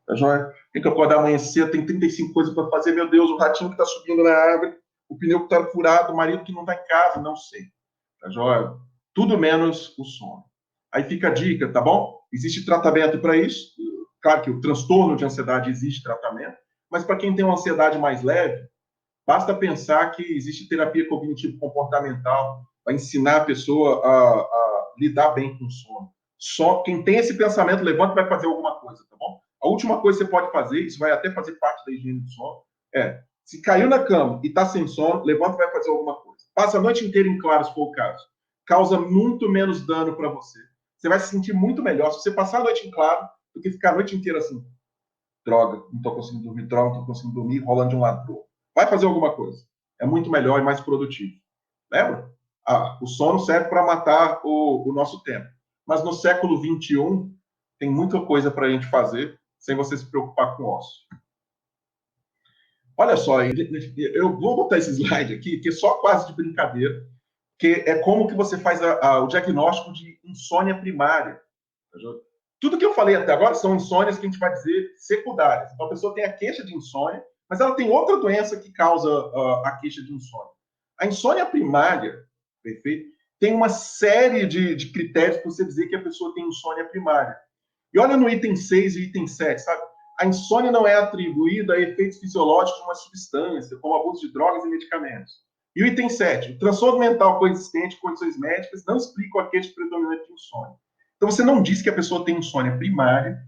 Tá joia? Tem que acordar amanhã cedo, tem 35 coisas para fazer, meu Deus, o ratinho que está subindo na árvore, o pneu que está furado, o marido que não está em casa, não sei. Tá joia? Tudo menos o sono. Aí fica a dica, tá bom? Existe tratamento para isso. Claro que o transtorno de ansiedade existe tratamento, mas para quem tem uma ansiedade mais leve, basta pensar que existe terapia cognitivo-comportamental para ensinar a pessoa a lidar bem com o sono. Só quem tem esse pensamento, levanta e vai fazer alguma coisa, tá bom? A última coisa que você pode fazer, isso vai até fazer parte da higiene do sono, se caiu na cama e está sem sono, levanta e vai fazer alguma coisa. Passa a noite inteira em claro, se for o caso. Causa muito menos dano para você. Você vai se sentir muito melhor se você passar a noite em claro do que ficar a noite inteira assim. Droga, não estou conseguindo dormir, droga, não estou conseguindo dormir, rolando de um lado para o outro. Vai fazer alguma coisa. É muito melhor e mais produtivo. Lembra? O sono serve para matar o nosso tempo. Mas no século XXI, tem muita coisa para a gente fazer sem você se preocupar com o osso. Olha só, eu vou botar esse slide aqui, que é só quase de brincadeira, que é como que você faz o diagnóstico de insônia primária. Tudo que eu falei até agora são insônias que a gente vai dizer secundárias. Então, a pessoa tem a queixa de insônia, mas ela tem outra doença que causa a queixa de insônia. A insônia primária, perfeito? Tem uma série de critérios para você dizer que a pessoa tem insônia primária. E olha no item 6 e item 7, sabe? A insônia não é atribuída a efeitos fisiológicos de uma substância, como abuso de drogas e medicamentos. E o item 7, o transtorno mental coexistente com condições médicas não explica a queixa predominante de insônia. Então, você não diz que a pessoa tem insônia primária,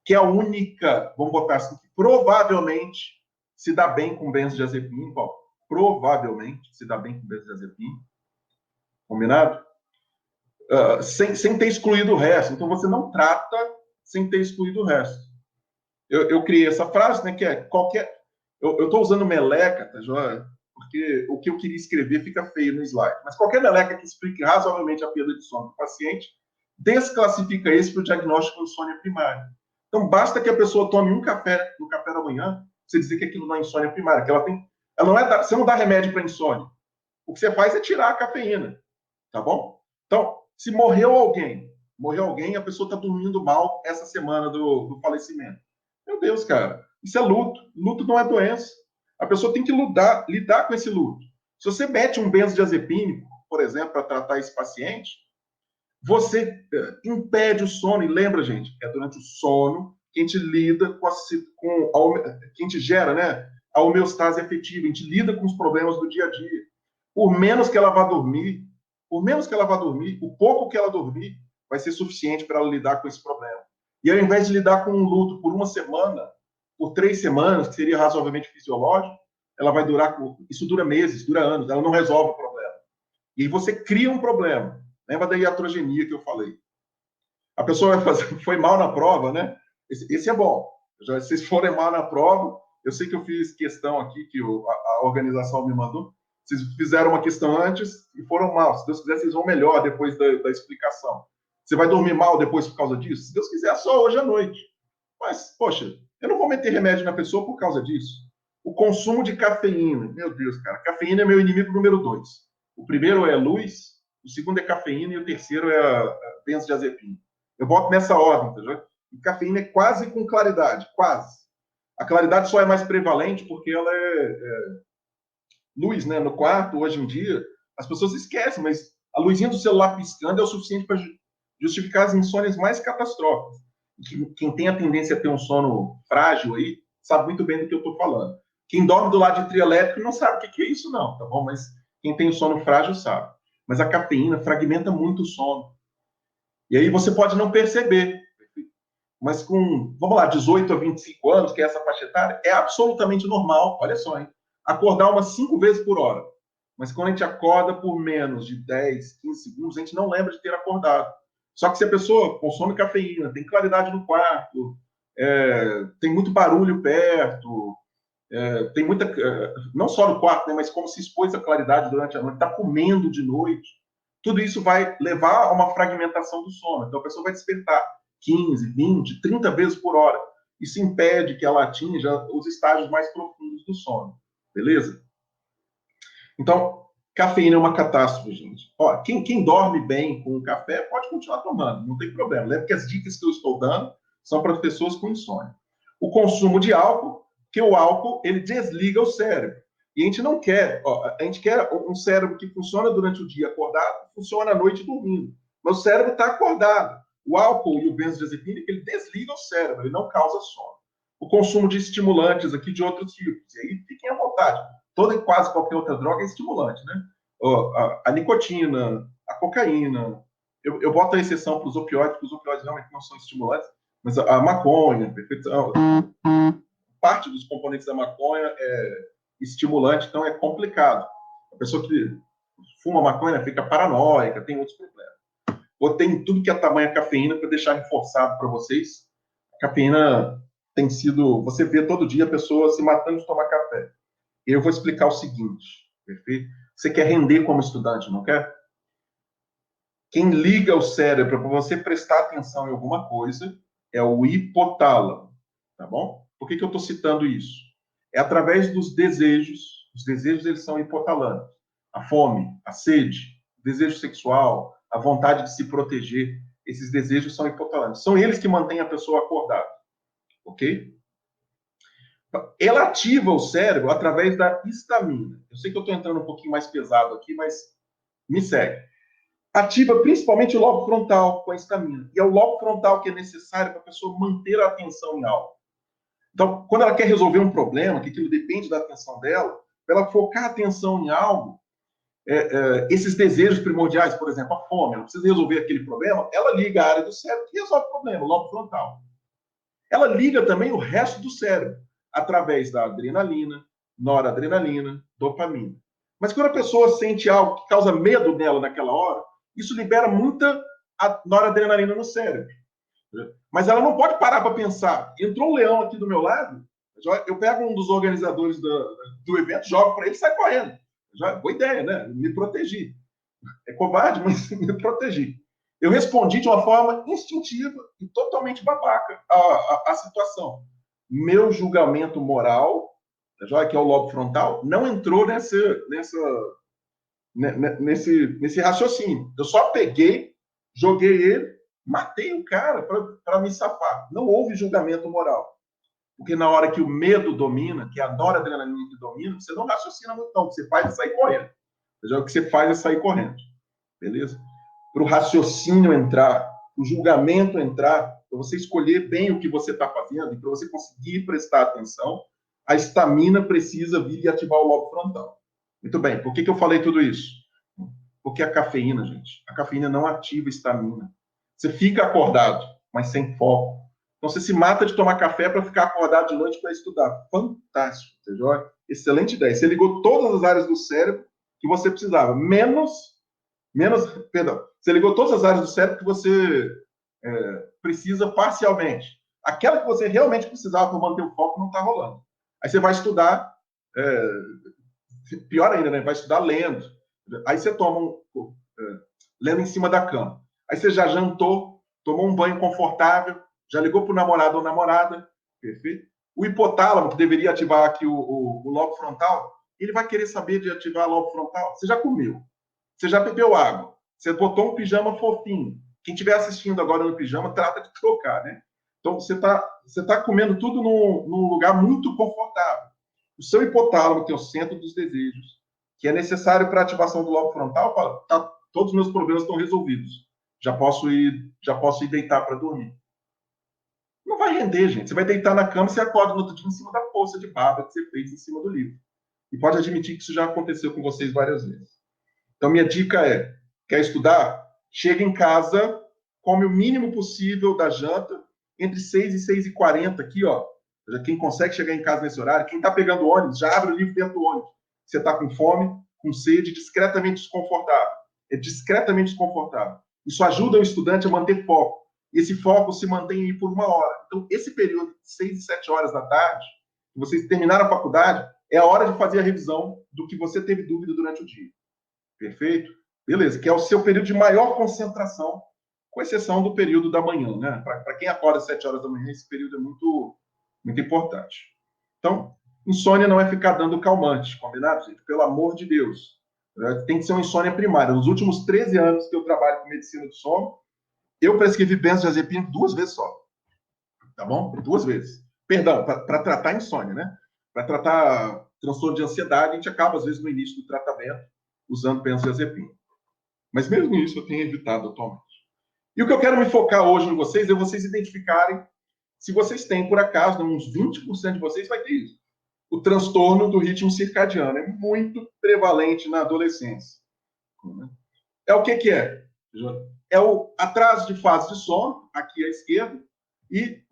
que é a única, vamos botar assim, que provavelmente se dá bem com benzodiazepina, provavelmente se dá bem com benzodiazepina, combinado? Sem ter excluído o resto. Então, você não trata sem ter excluído o resto. Eu criei essa frase, né, que é qualquer... Eu estou usando meleca, tá, joia? Porque o que eu queria escrever fica feio no slide. Mas qualquer meleca que explique razoavelmente a perda de sono do paciente desclassifica esse para o diagnóstico de insônia primária. Então, basta que a pessoa tome um café no café da manhã, para você dizer que aquilo não é insônia primária, que ela tem... você não dá remédio para insônia. O que você faz é tirar a cafeína, tá bom? Então, se morreu alguém, a pessoa está dormindo mal essa semana do falecimento. Meu Deus, cara, isso é luto. Luto não é doença. A pessoa tem que lidar com esse luto. Se você mete um benzodiazepínico, por exemplo, para tratar esse paciente, você impede o sono. E lembra, gente, é durante o sono que a gente lida que a gente gera, né, a homeostase efetiva, a gente lida com os problemas do dia a dia. Por menos que ela vá dormir, o pouco que ela dormir vai ser suficiente para ela lidar com esse problema. E ao invés de lidar com um luto por uma semana, por 3 semanas, que seria razoavelmente fisiológico, ela vai durar, isso dura meses, dura anos, ela não resolve o problema. E aí você cria um problema. Lembra da iatrogenia que eu falei? A pessoa foi mal na prova, né? Esse é bom. Já, se vocês forem mal na prova, eu sei que eu fiz questão aqui, que a organização me mandou, vocês fizeram uma questão antes e foram mal. Se Deus quiser, vocês vão melhor depois da explicação. Você vai dormir mal depois por causa disso? Se Deus quiser, só hoje à noite. Mas, poxa, eu não vou meter remédio na pessoa por causa disso. O consumo de cafeína. Meu Deus, cara. Cafeína é meu inimigo número 2. O primeiro é luz, o segundo é cafeína e o terceiro é a benzodiazepina. Eu boto nessa ordem, tá vendo? E cafeína é quase com claridade, quase. A claridade só é mais prevalente porque ela é luz, né? No quarto, hoje em dia, as pessoas esquecem, mas a luzinha do celular piscando é o suficiente para justificar as insônias mais catastróficas. Quem tem a tendência a ter um sono frágil aí, sabe muito bem do que eu estou falando. Quem dorme do lado de trio elétrico não sabe o que é isso, não, tá bom? Mas quem tem o sono frágil sabe. Mas a cafeína fragmenta muito o sono. E aí você pode não perceber. Mas com, vamos lá, 18 a 25 anos, que é essa faixa etária, é absolutamente normal, olha só, hein? Acordar umas 5 vezes por hora. Mas quando a gente acorda por menos de 10, 15 segundos, a gente não lembra de ter acordado. Só que se a pessoa consome cafeína, tem claridade no quarto, tem muito barulho perto, tem muita... não só no quarto, né, mas como se expôs a claridade durante a noite, está comendo de noite, tudo isso vai levar a uma fragmentação do sono. Então a pessoa vai despertar 15, 20, 30 vezes por hora. Isso impede que ela atinja os estágios mais profundos do sono. Beleza? Então, cafeína é uma catástrofe, gente. Ó, quem dorme bem com o café pode continuar tomando, não tem problema. Lembra que as dicas que eu estou dando são para pessoas com insônia. O consumo de álcool, que o álcool ele desliga o cérebro. E a gente não quer, ó, a gente quer um cérebro que funciona durante o dia acordado, funciona à noite dormindo. Mas o cérebro está acordado. O álcool e o benzodiazepina, ele desliga o cérebro, ele não causa sono. O consumo de estimulantes aqui de outros tipos. E aí fiquem à vontade. Toda e quase qualquer outra droga é estimulante, né? A nicotina, a cocaína. Eu boto a exceção para os opioides, porque os opioides realmente não são estimulantes, mas a maconha, parte dos componentes da maconha é estimulante, então é complicado. A pessoa que fuma maconha fica paranoica, tem outros problemas. Ou tem tudo que é tamanho cafeína, para deixar reforçado para vocês. A cafeína tem sido... Você vê todo dia a pessoa se matando de tomar café. Eu vou explicar o seguinte, perfeito? Você quer render como estudante, não quer? Quem liga o cérebro para você prestar atenção em alguma coisa é o hipotálamo, tá bom? Por que eu estou citando isso? É através dos desejos. Os desejos, eles são hipotalâmicos. A fome, a sede, o desejo sexual, a vontade de se proteger. Esses desejos são hipotalâmicos. São eles que mantêm a pessoa acordada, ok? Ela ativa o cérebro através da histamina. Eu sei que eu estou entrando um pouquinho mais pesado aqui, mas me segue. Ativa principalmente o lobo frontal com a histamina. E é o lobo frontal que é necessário para a pessoa manter a atenção em algo. Então, quando ela quer resolver um problema, que aquilo depende da atenção dela, para ela focar a atenção em algo, esses desejos primordiais, por exemplo, a fome, ela precisa resolver aquele problema, ela liga a área do cérebro que resolve o problema, o lobo frontal. Ela liga também o resto do cérebro, através da adrenalina, noradrenalina, dopamina. Mas quando a pessoa sente algo que causa medo nela naquela hora, isso libera muita noradrenalina no cérebro. Mas ela não pode parar para pensar. Entrou um leão aqui do meu lado, eu pego um dos organizadores do evento, jogo para ele e sai correndo. Boa ideia, né? Me protegi. É covarde, mas me protegi. Eu respondi de uma forma instintiva e totalmente babaca à situação. Meu julgamento moral, que é o lobo frontal, não entrou nesse raciocínio. Eu só peguei, joguei ele, matei o cara para me safar. Não houve julgamento moral. Porque na hora que o medo domina, que é a noradrenalina que domina, você não raciocina muito, não. O que você faz é sair correndo. O que você faz é sair correndo. Beleza? Para o raciocínio entrar, o julgamento entrar, para você escolher bem o que você está fazendo e para você conseguir prestar atenção, a histamina precisa vir e ativar o lobo frontal. Muito bem, por que eu falei tudo isso? Porque a cafeína, gente, a cafeína não ativa a histamina. Você fica acordado, mas sem foco. Então você se mata de tomar café para ficar acordado de noite para estudar. Fantástico, você joga? Excelente ideia. Você ligou todas as áreas do cérebro que você precisava, perdão, você ligou todas as áreas do cérebro que você precisa parcialmente. Aquela que você realmente precisava para manter o foco não está rolando. Aí você vai estudar, pior ainda, né? Vai estudar lendo. Aí você toma lendo em cima da cama. Aí você já jantou, tomou um banho confortável, já ligou para o namorado ou namorada, perfeito? O hipotálamo, que deveria ativar aqui o lobo frontal, ele vai querer saber de ativar o lobo frontal. Você já comeu, você já bebeu água, você botou um pijama fofinho. Quem estiver assistindo agora no pijama, trata de trocar, né? Então, você tá comendo tudo num lugar muito confortável. O seu hipotálamo, que é o centro dos desejos, que é necessário para a ativação do lobo frontal, fala, todos os meus problemas estão resolvidos. Já posso ir deitar para dormir. Não vai render, gente. Você vai deitar na cama e você acorda no outro dia em cima da poça de baba que você fez em cima do livro. E pode admitir que isso já aconteceu com vocês várias vezes. Então, minha dica é, quer estudar? Chega em casa, come o mínimo possível da janta, entre 6 e 6h40 aqui, ó. Quem consegue chegar em casa nesse horário, quem está pegando ônibus, já abre o livro dentro do ônibus. Você está com fome, com sede, discretamente desconfortável. É discretamente desconfortável. Isso ajuda o estudante a manter foco. E esse foco se mantém aí por 1 hora. Então, esse período de 6 e 7 horas da tarde, que vocês terminaram a faculdade, é a hora de fazer a revisão do que você teve dúvida durante o dia. Perfeito? Beleza, que é o seu período de maior concentração, com exceção do período da manhã, né? Para quem acorda às 7 horas da manhã, esse período é muito, muito importante. Então, insônia não é ficar dando calmante, combinado, gente? Pelo amor de Deus. Tem que ser uma insônia primária. Nos últimos 13 anos que eu trabalho com medicina do sono, eu prescrevi benzodiazepina 2 vezes só. Tá bom? 2 vezes. Perdão, para tratar insônia, né? Para tratar transtorno de ansiedade, a gente acaba, às vezes, no início do tratamento, usando benzodiazepina. Mas mesmo isso eu tenho evitado atualmente. E o que eu quero me focar hoje em vocês é vocês identificarem se vocês têm, por acaso, uns 20% de vocês vai ter isso. O transtorno do ritmo circadiano é muito prevalente na adolescência. É o que é? É o atraso de fase de sono, aqui à esquerda, e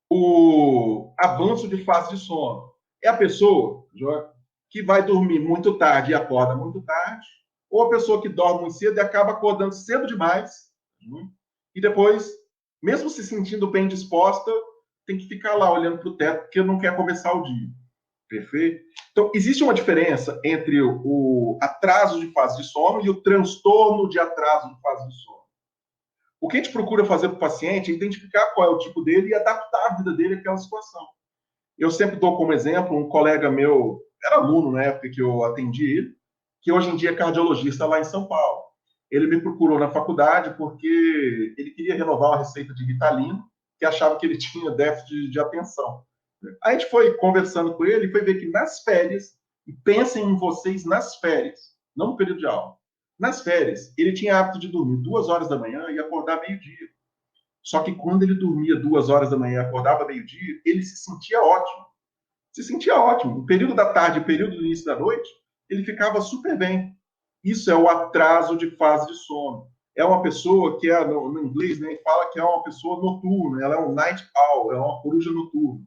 o avanço de fase de sono. É a pessoa que vai dormir muito tarde e acorda muito tarde, ou a pessoa que dorme muito cedo e acaba acordando cedo demais, e depois, mesmo se sentindo bem disposta, tem que ficar lá olhando para o teto porque não quer começar o dia. Perfeito? Então, existe uma diferença entre o atraso de fase de sono e o transtorno de atraso de fase de sono. O que a gente procura fazer para o paciente é identificar qual é o tipo dele e adaptar a vida dele àquela situação. Eu sempre dou como exemplo um colega meu, era aluno na época que eu atendi ele, que hoje em dia é cardiologista lá em São Paulo. Ele me procurou na faculdade porque ele queria renovar uma receita de Ritalina, que achava que ele tinha déficit de atenção. A gente foi conversando com ele e foi ver que nas férias, e pensem em vocês nas férias, não no período de aula, nas férias, ele tinha hábito de dormir 2 horas da manhã e acordar meio-dia. Só que quando ele dormia 2 horas da manhã e acordava meio-dia, ele se sentia ótimo. Se sentia ótimo. No período da tarde, no período do início da noite, ele ficava super bem. Isso é o atraso de fase de sono. É uma pessoa que, no inglês, né, fala que é uma pessoa noturna, ela é um night owl, é uma coruja noturna.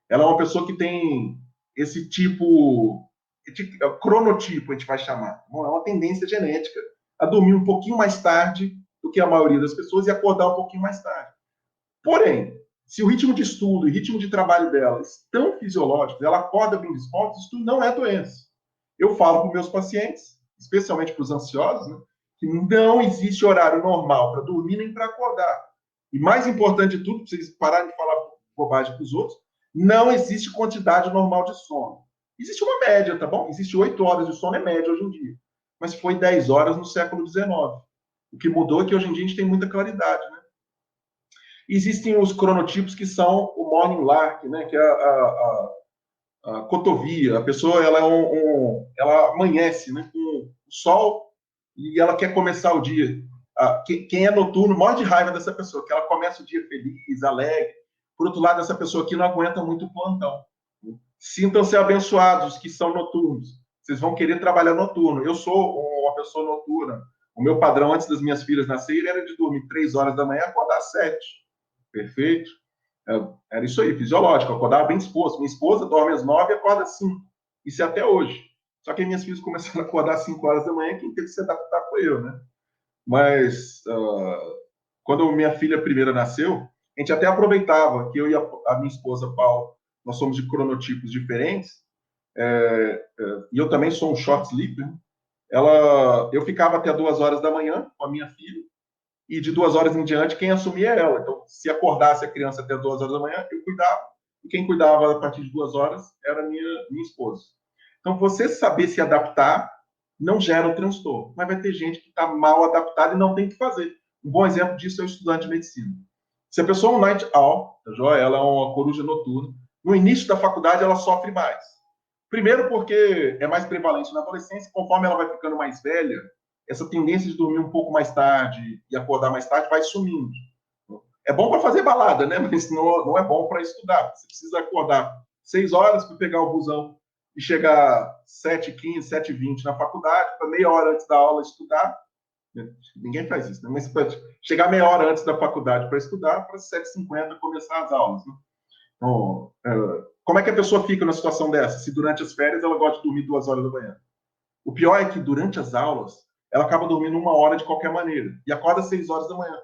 Ela é uma pessoa que tem esse tipo, cronotipo, a gente vai chamar. É uma tendência genética a dormir um pouquinho mais tarde do que a maioria das pessoas e acordar um pouquinho mais tarde. Porém, se o ritmo de estudo e ritmo de trabalho dela estão fisiológicos, ela acorda bem disposta, isso não é doença. Eu falo para meus pacientes, especialmente para os ansiosos, né, que não existe horário normal para dormir nem para acordar. E mais importante de tudo, para vocês pararem de falar bobagem para os outros, não existe quantidade normal de sono. Existe uma média, tá bom? Existe 8 horas de sono, é média hoje em dia. Mas foi 10 horas no século XIX. O que mudou é que hoje em dia a gente tem muita claridade, né? Existem os cronotipos que são o morning lark, né? Que é a cotovia. A pessoa ela ela amanhece, né? Com o sol e ela quer começar o dia. Quem é noturno morre de raiva dessa pessoa, que ela começa o dia feliz, alegre. Por outro lado, essa pessoa aqui não aguenta muito o plantão. Sintam-se abençoados que são noturnos. Vocês vão querer trabalhar noturno. Eu sou uma pessoa noturna. O meu padrão antes das minhas filhas nascerem era de dormir 3 horas da manhã e acordar às 7. Perfeito? Era isso aí, fisiológico. Eu acordava bem disposto. Minha esposa dorme às 9 e acorda às 5. Isso é até hoje. Só que minhas filhas começaram a acordar às 5 horas da manhã, quem teve que se adaptar foi eu, né? Mas quando minha filha primeira nasceu, a gente até aproveitava que eu e a minha esposa, Paula, nós somos de cronotipos diferentes, e eu também sou um short sleeper. Eu ficava até 2 horas da manhã com a minha filha, e de 2 horas em diante, quem assumia é ela. Então, se acordasse a criança até 2 horas da manhã, eu cuidava, e quem cuidava a partir de 2 horas era minha esposa. Então, você saber se adaptar não gera o transtorno, mas vai ter gente que está mal adaptada e não tem o que fazer. Um bom exemplo disso é o estudante de medicina. Se a pessoa é um night owl, ela é uma coruja noturna, no início da faculdade ela sofre mais. Primeiro porque é mais prevalente na adolescência, conforme ela vai ficando mais velha, essa tendência de dormir um pouco mais tarde e acordar mais tarde vai sumindo. É bom para fazer balada, né? Mas não é bom para estudar. Você precisa acordar 6 horas para pegar o busão e chegar 7h15, 7h20 na faculdade, para meia hora antes da aula estudar. Ninguém faz isso, né? Mas para chegar meia hora antes da faculdade para estudar, para 7h50 começar as aulas. Né? Então, como é que a pessoa fica numa situação dessa? Se durante as férias ela gosta de dormir 2 horas da manhã. O pior é que durante as aulas ela acaba dormindo 1 hora de qualquer maneira e acorda às 6 horas da manhã.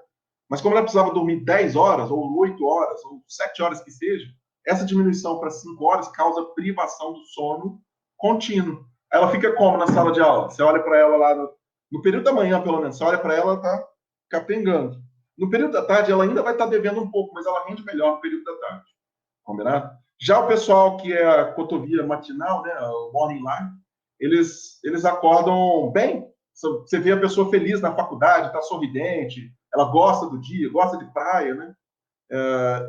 Mas como ela precisava dormir 10 horas, ou 8 horas, ou 7 horas que seja, essa diminuição para 5 horas causa privação do sono contínuo. Ela fica como na sala de aula? Você olha para ela lá no período da manhã, pelo menos, você olha para ela, ela está capengando. No período da tarde, ela ainda vai estar devendo um pouco, mas ela rende melhor no período da tarde. Combinado? Já o pessoal que é a cotovia matinal, né, o morning life, eles acordam bem. Você vê a pessoa feliz na faculdade, está sorridente, ela gosta do dia, gosta de praia, né?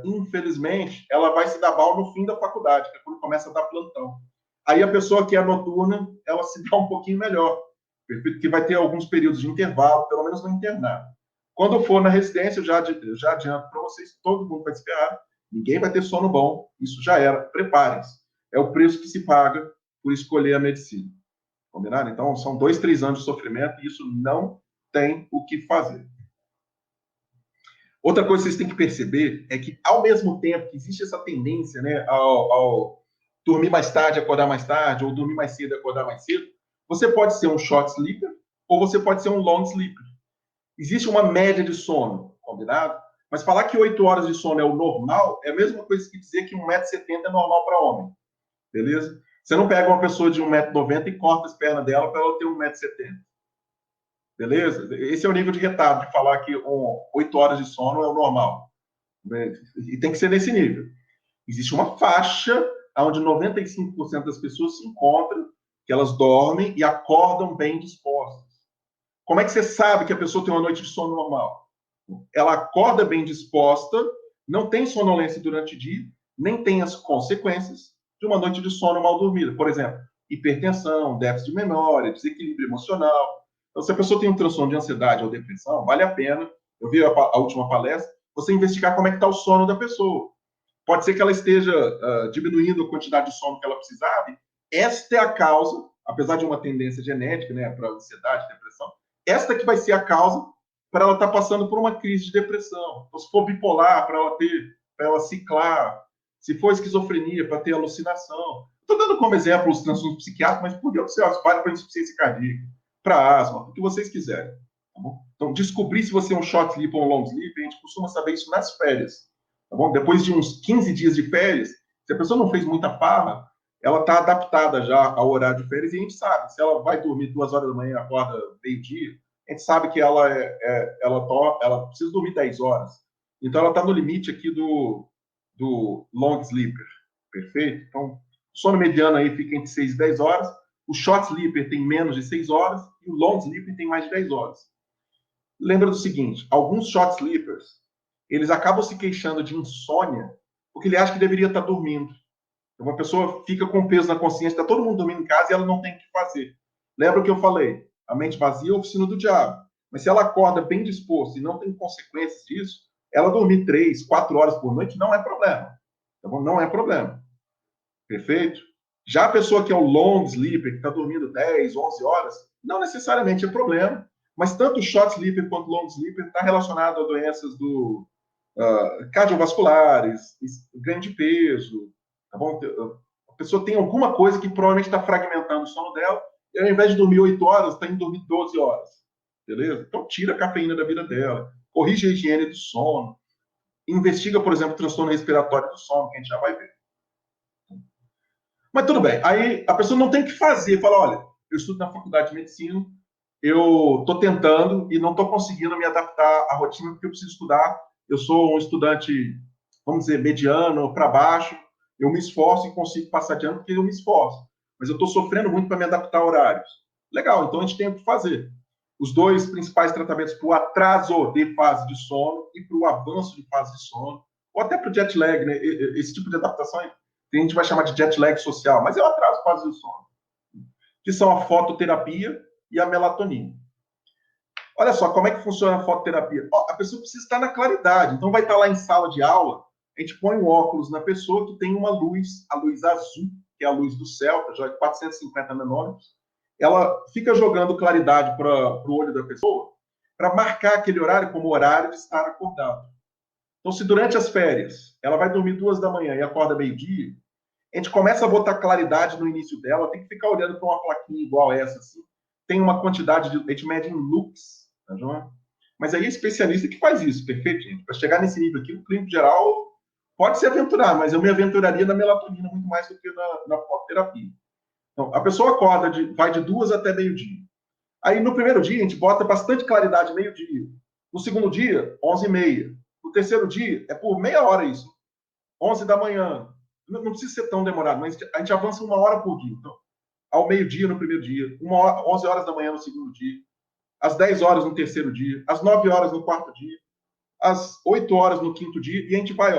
Infelizmente, ela vai se dar mal no fim da faculdade, que é quando começa a dar plantão. Aí a pessoa que é noturna, ela se dá um pouquinho melhor, porque vai ter alguns períodos de intervalo, pelo menos no internato. Quando for na residência, eu já adianto para vocês, todo mundo vai se ferrar, ninguém vai ter sono bom, isso já era, preparem-se. É o preço que se paga por escolher a medicina. Combinado? Então, são 2, 3 anos de sofrimento e isso não tem o que fazer. Outra coisa que vocês têm que perceber é que, ao mesmo tempo que existe essa tendência, né, ao dormir mais tarde, acordar mais tarde, ou dormir mais cedo, acordar mais cedo, você pode ser um short sleeper ou você pode ser um long sleeper. Existe uma média de sono, combinado? Mas falar que 8 horas de sono é o normal é a mesma coisa que dizer que 1,70 m é normal para homem. Beleza? Você não pega uma pessoa de 1,90 m e corta as pernas dela para ela ter 1,70 m. Beleza? Esse é o nível de retardo de falar que 8 horas de sono é o normal. E tem que ser nesse nível. Existe uma faixa onde 95% das pessoas se encontram, que elas dormem e acordam bem dispostas. Como é que você sabe que a pessoa tem uma noite de sono normal? Ela acorda bem disposta, não tem sonolência durante o dia, nem tem as consequências de uma noite de sono mal dormida. Por exemplo, hipertensão, déficit de memória, desequilíbrio emocional. Então, se a pessoa tem um transtorno de ansiedade ou depressão, vale a pena, eu vi a última palestra, você investigar como é que está o sono da pessoa. Pode ser que ela esteja diminuindo a quantidade de sono que ela precisava. Esta é a causa, apesar de uma tendência genética, né, para ansiedade, depressão, esta que vai ser a causa para ela estar passando por uma crise de depressão. Então, se for bipolar, para ela ciclar. Se for esquizofrenia, para ter alucinação. Estou dando como exemplo os transtornos psiquiátricos, mas podia ser vale para insuficiência cardíaca, para asma, o que vocês quiserem. Tá bom? Então, descobrir se você é um short sleep ou um long sleep, a gente costuma saber isso nas férias. Tá bom? Depois de uns 15 dias de férias, se a pessoa não fez muita farra, ela está adaptada já ao horário de férias e a gente sabe. Se ela vai dormir 2 horas da manhã e acorda meio-dia, a gente sabe que ela precisa dormir 10 horas. Então, ela está no limite aqui do long sleeper. Perfeito? Então, o sono mediano aí fica entre 6 e 10 horas. O short sleeper tem menos de 6 horas e o long sleeper tem mais de 10 horas. Lembra do seguinte, alguns short sleepers, eles acabam se queixando de insônia porque ele acha que deveria estar dormindo. Então, uma pessoa fica com peso na consciência, está todo mundo dormindo em casa e ela não tem o que fazer. Lembra o que eu falei? A mente vazia é a oficina do diabo. Mas se ela acorda bem disposta e não tem consequências disso, ela dormir 3, 4 horas por noite não é problema. Tá bom? Não é problema. Perfeito? Já a pessoa que é o long sleeper, que está dormindo 10, 11 horas, não necessariamente é problema. Mas tanto o short sleeper quanto o long sleeper está relacionado a doenças cardiovasculares, ganho de peso. Tá bom? A pessoa tem alguma coisa que provavelmente está fragmentando o sono dela, e ao invés de dormir 8 horas, está indo dormir 12 horas. Beleza? Então tira a cafeína da vida dela, corrige a higiene do sono. investiga, por exemplo, o transtorno respiratório do sono, que a gente já vai ver. Mas tudo bem. Aí a pessoa não tem o que fazer. Fala, olha, eu estudo na faculdade de medicina, eu estou tentando e não estou conseguindo me adaptar à rotina porque eu preciso estudar. Eu sou um estudante, vamos dizer, mediano para baixo. Eu me esforço e consigo passar de ano porque eu me esforço. Mas eu estou sofrendo muito para me adaptar a horários. Legal, então a gente tem o que fazer. Os dois principais tratamentos para o atraso de fase de sono e para o avanço de fase de sono, ou até para o jet lag, né? Esse tipo de adaptação a gente vai chamar de jet lag social, mas é o atraso de fase de sono, que são a fototerapia e a melatonina. Olha só como é que funciona a fototerapia. A pessoa precisa estar na claridade, então vai estar lá em sala de aula, a gente põe um óculos na pessoa que tem uma luz, a luz azul, que é a luz do céu, já é 450 nanômetros, ela fica jogando claridade para o olho da pessoa para marcar aquele horário como horário de estar acordado. Então, se durante as férias ela vai dormir 2 da manhã e acorda meio-dia, a gente começa a botar claridade no início dela, tem que ficar olhando para uma plaquinha igual essa, assim. Tem uma quantidade de. A gente mede em lux, tá, João? Mas aí é especialista que faz isso, perfeito, gente? Para chegar nesse nível aqui, o clínico geral pode se aventurar, mas eu me aventuraria na melatonina muito mais do que na fototerapia. Então, a pessoa acorda, vai de 2 até meio-dia. Aí, no primeiro dia, a gente bota bastante claridade, meio-dia. No segundo dia, 11h30. No terceiro dia, é por meia hora isso. 11 da manhã. Não precisa ser tão demorado, mas a gente avança 1 hora por dia. Então, ao meio-dia no primeiro dia, 11 horas da manhã no segundo dia, às 10 horas no terceiro dia, às 9 horas no quarto dia, às 8 horas no quinto dia, e a gente vai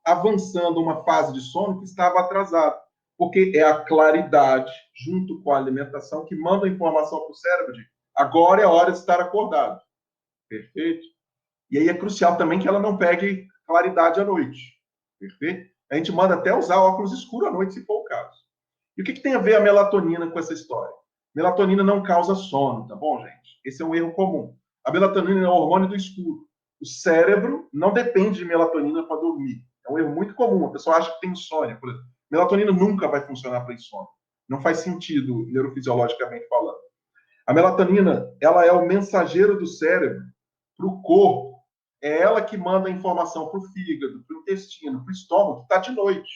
avançando uma fase de sono que estava atrasada. Porque é a claridade, junto com a alimentação, que manda a informação para o cérebro de agora é a hora de estar acordado. Perfeito? E aí é crucial também que ela não pegue claridade à noite. Perfeito? A gente manda até usar óculos escuros à noite, se for o caso. E o que tem a ver a melatonina com essa história? Melatonina não causa sono, tá bom, gente? Esse é um erro comum. A melatonina é o hormônio do escuro. O cérebro não depende de melatonina para dormir. É um erro muito comum. A pessoa acha que tem insônia, por exemplo. Melatonina nunca vai funcionar para insônia. Não faz sentido, neurofisiologicamente falando. A melatonina, ela é o mensageiro do cérebro para o corpo. É ela que manda a informação para o fígado, para o intestino, para o estômago, que está de noite.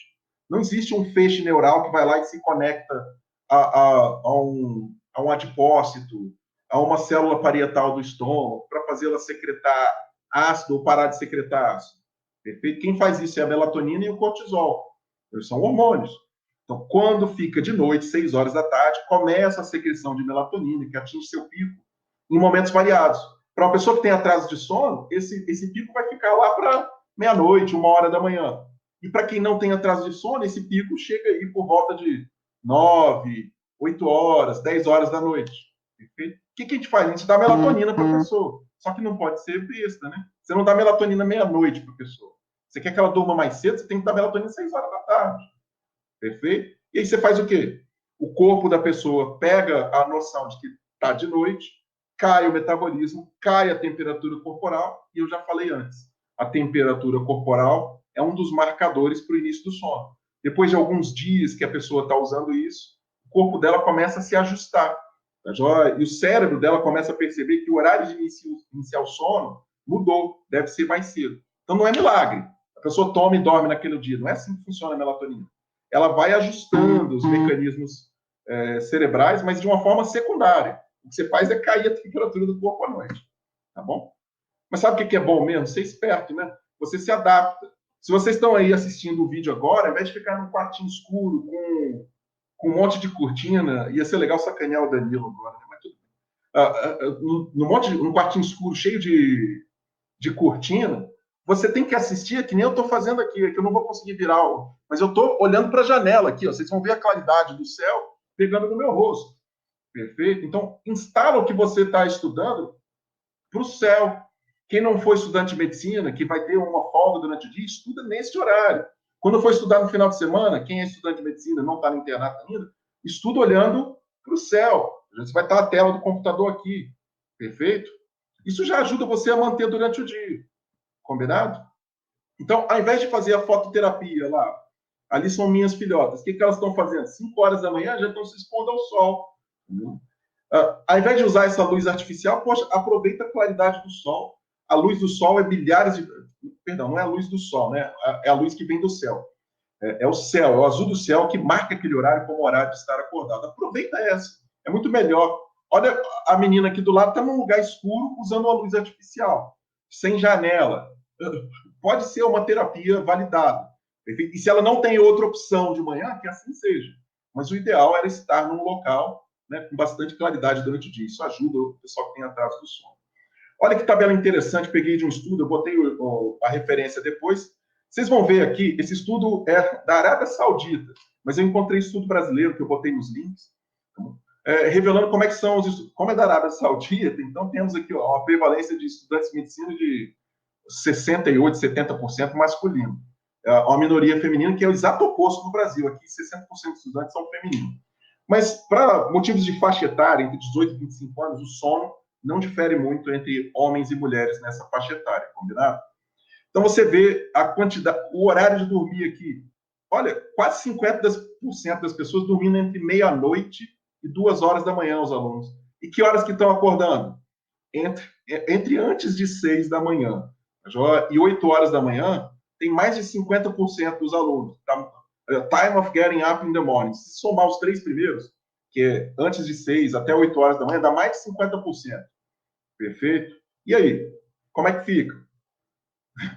Não existe um feixe neural que vai lá e se conecta a um adipócito, a uma célula parietal do estômago, para fazê-la secretar ácido ou parar de secretar ácido. Perfeito? Quem faz isso é a melatonina e o cortisol. Eles são hormônios. Então, quando fica de noite, 6 horas da tarde, começa a secreção de melatonina, que atinge seu pico em momentos variados. Para uma pessoa que tem atraso de sono, esse pico vai ficar lá para meia-noite, 1 hora da manhã. E para quem não tem atraso de sono, esse pico chega aí por volta de 9, 8 horas, 10 horas da noite. Perfeito? O que a gente faz? A gente dá melatonina para a pessoa. Só que não pode ser besta, né? Você não dá melatonina meia-noite para a pessoa. Você quer que ela durma mais cedo, você tem que dar melatonina às 6 horas da tarde. Perfeito? E aí você faz o quê? O corpo da pessoa pega a noção de que está de noite, cai o metabolismo, cai a temperatura corporal, e eu já falei antes, a temperatura corporal é um dos marcadores para o início do sono. Depois de alguns dias que a pessoa está usando isso, o corpo dela começa a se ajustar. Tá joia? E o cérebro dela começa a perceber que o horário de iniciar o sono mudou, deve ser mais cedo. Então não é milagre. A pessoa toma e dorme naquele dia. Não é assim que funciona a melatonina. Ela vai ajustando os mecanismos cerebrais, mas de uma forma secundária. O que você faz é cair a temperatura do corpo à noite. Tá bom? Mas sabe o que é bom mesmo? Ser esperto, né? Você se adapta. Se vocês estão aí assistindo o vídeo agora, ao invés de ficar num quartinho escuro com um monte de cortina, ia ser legal sacanear o Danilo agora, né? Mas tudo bem. Num quartinho escuro cheio de cortina, você tem que assistir, que nem eu estou fazendo aqui, que eu não vou conseguir virar, mas eu estou olhando para a janela aqui, ó, vocês vão ver a claridade do céu pegando no meu rosto. Perfeito? Então, instala o que você está estudando para o céu. Quem não for estudante de medicina, que vai ter uma folga durante o dia, estuda nesse horário. Quando for estudar no final de semana, quem é estudante de medicina não está no internato ainda, estuda olhando para o céu. Você vai estar a tela do computador aqui. Perfeito? Isso já ajuda você a manter durante o dia. Combinado? Então, ao invés de fazer a fototerapia lá, ali são minhas filhotas, o que elas estão fazendo? 5 horas da manhã já estão se expondo ao sol. Ao invés de usar essa luz artificial, poxa, aproveita a claridade do sol. A luz do sol é perdão, não é a luz do sol, né? É a luz que vem do céu. É o céu, é o azul do céu que marca aquele horário como horário de estar acordado. Aproveita essa, é muito melhor. Olha, a menina aqui do lado está num lugar escuro usando uma luz artificial, sem janela. Pode ser uma terapia validada. Perfeito? E se ela não tem outra opção de manhã, que assim seja. Mas o ideal era estar num local, né, com bastante claridade durante o dia. Isso ajuda o pessoal que tem atraso do sono. Olha que tabela interessante, peguei de um estudo, eu botei a referência depois. Vocês vão ver aqui, esse estudo é da Arábia Saudita, mas eu encontrei estudo brasileiro, que eu botei nos links, revelando como é que são os estudos. Como é da Arábia Saudita, então temos aqui uma prevalência de estudantes de medicina de 68%, 70% masculino. Uma minoria feminina, que é o exato oposto no Brasil. Aqui, 60% dos estudantes são femininos. Mas, para motivos de faixa etária, entre 18 e 25 anos, o sono não difere muito entre homens e mulheres nessa faixa etária, combinado? Então, você vê a quantidade, o horário de dormir aqui. Olha, quase 50% das pessoas dormindo entre meia-noite e 2 horas da manhã, os alunos. E que horas que estão acordando? Entre antes de 6 da manhã e 8 horas da manhã, tem mais de 50% dos alunos. Time of getting up in the morning. Se somar os 3 primeiros, que é antes de 6 até 8 horas da manhã, dá mais de 50%. Perfeito? E aí? Como é que fica?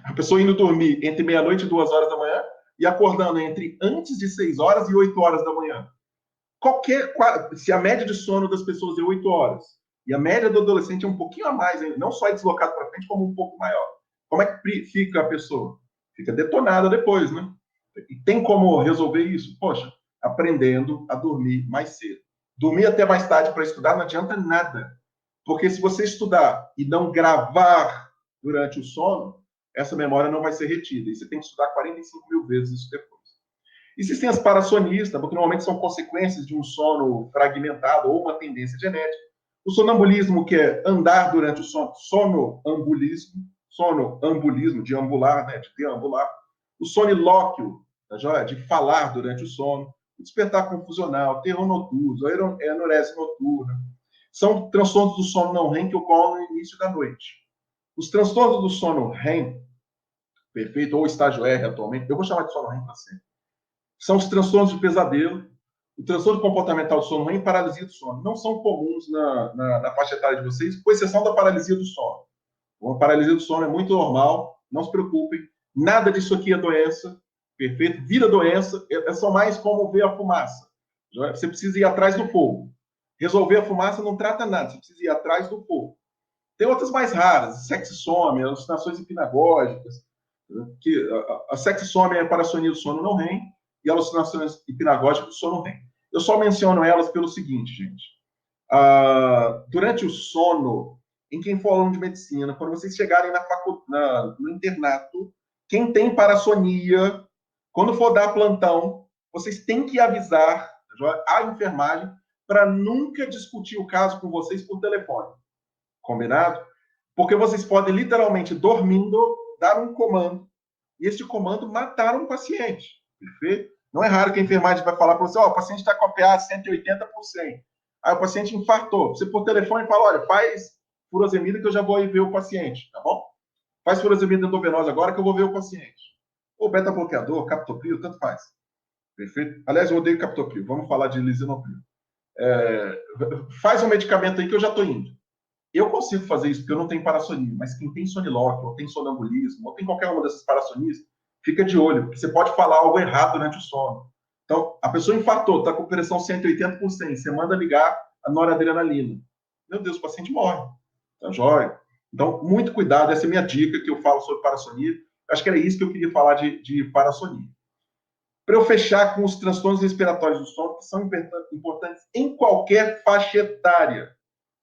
A pessoa indo dormir entre meia-noite e 2 horas da manhã e acordando entre antes de 6 horas e 8 horas da manhã. Se a média de sono das pessoas é 8 horas e a média do adolescente é um pouquinho a mais, não só é deslocado para frente, como um pouco maior, como é que fica a pessoa? Fica detonada depois, né? E tem como resolver isso? Poxa, aprendendo a dormir mais cedo. Dormir até mais tarde para estudar não adianta nada. Porque se você estudar e não gravar durante o sono, essa memória não vai ser retida. E você tem que estudar 45 mil vezes isso depois. Existem as parassonistas, porque normalmente são consequências de um sono fragmentado ou uma tendência genética. O sonambulismo, que é andar durante o sono, sonoambulismo, de ambular, né, de deambular. O sonilóquio, de falar durante o sono. O despertar confusional, terror noturno, enurese noturna. São transtornos do sono não REM que ocorrem no início da noite. Os transtornos do sono REM, perfeito, ou estágio R atualmente, eu vou chamar de sono REM para sempre, são os transtornos de pesadelo, o transtorno comportamental do sono REM e paralisia do sono. Não são comuns na faixa etária de vocês, com exceção da paralisia do sono. Uma paralisia do sono é muito normal, não se preocupem, nada disso aqui é doença, perfeito? Vira doença, é só mais como ver a fumaça. Você precisa ir atrás do fogo. Resolver a fumaça não trata nada, você precisa ir atrás do fogo. Tem outras mais raras, sexissômia, alucinações hipnagógicas, que a sexissômia é a parassonia do sono não REM e alucinações hipnagógicas do sono REM. Eu só menciono elas pelo seguinte, gente. Durante o sono, em quem for aluno de medicina, quando vocês chegarem no internato, quem tem parassonia, quando for dar plantão, vocês têm que avisar a enfermagem para nunca discutir o caso com vocês por telefone. Combinado? Porque vocês podem, literalmente, dormindo, dar um comando, e este comando matar um paciente. Perfeito? Não é raro que a enfermagem vai falar para você, o paciente está com a PA 180%. Aí o paciente infartou. Você, por telefone, fala, olha, faz furosemida que eu já vou aí ver o paciente, tá bom? Faz furosemida endovenosa agora que eu vou ver o paciente. Ou beta-bloqueador, captopril, tanto faz. Perfeito? Aliás, eu odeio captopril. Vamos falar de lisinopril. Faz um medicamento aí que eu já estou indo. Eu consigo fazer isso porque eu não tenho parassonia, mas quem tem sonilóquio, ou tem sonambulismo, ou tem qualquer uma dessas parassonias, fica de olho, porque você pode falar algo errado durante o sono. Então, a pessoa infartou, está com pressão 180 por 100, você manda ligar a noradrenalina. Meu Deus, o paciente morre. Tá jóia? Então, muito cuidado, essa é a minha dica que eu falo sobre parassonia. Acho que era isso que eu queria falar de parassonia. Para eu fechar com os transtornos respiratórios do sono, que são importantes em qualquer faixa etária.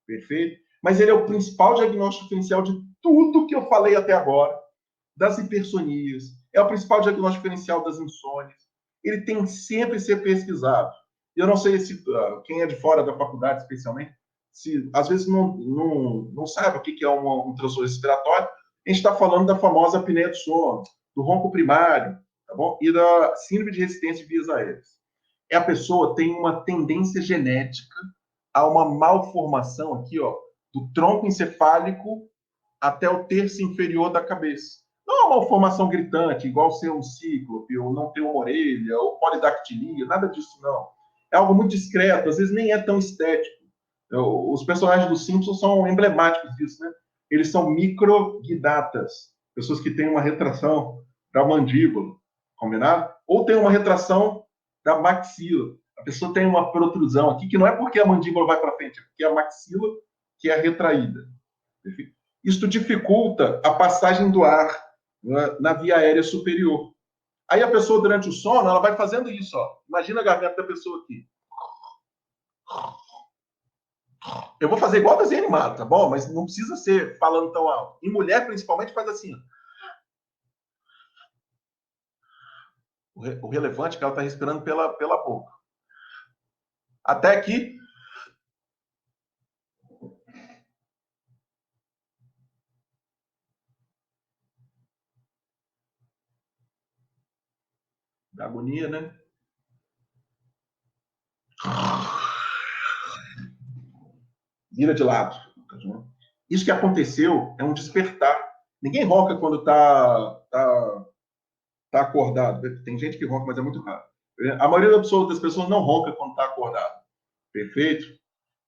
Perfeito? Mas ele é o principal diagnóstico diferencial de tudo que eu falei até agora, das hipersonias, é o principal diagnóstico diferencial das insônias. Ele tem sempre que ser pesquisado. Eu não sei se quem é de fora da faculdade, especialmente, se às vezes não sabe o que é um transtorno respiratório. A gente está falando da famosa apneia do sono, do ronco primário, tá bom? E da síndrome de resistência de vias aéreas. A pessoa tem uma tendência genética a uma malformação aqui, ó, do tronco encefálico até o terço inferior da cabeça. Não Não é uma malformação gritante, igual ser um cíclope, ou não ter uma orelha, ou polidactilia, nada disso, não. É algo muito discreto, às vezes nem é tão estético. Os personagens dos Simpsons são emblemáticos disso, né? Eles são microguidatas, pessoas que têm uma retração da mandíbula, combinado? Ou tem uma retração da maxila. A pessoa tem uma protrusão aqui, que não é porque a mandíbula vai para frente, é porque a maxila que é retraída. Isso dificulta a passagem do ar, né, na via aérea superior. Aí a pessoa, durante o sono, ela vai fazendo isso. Ó. Imagina a garganta da pessoa aqui. Eu vou fazer igual desenho animado, tá bom? Mas não precisa ser falando tão alto. Em mulher, principalmente, faz assim. O relevante é que ela está respirando pela boca. Até aqui. Da agonia, né? Vira de lado. Isso que aconteceu é um despertar. Ninguém ronca quando tá acordado. Tem gente que ronca, mas é muito raro. A maioria absoluta das pessoas não ronca quando está acordado. Perfeito?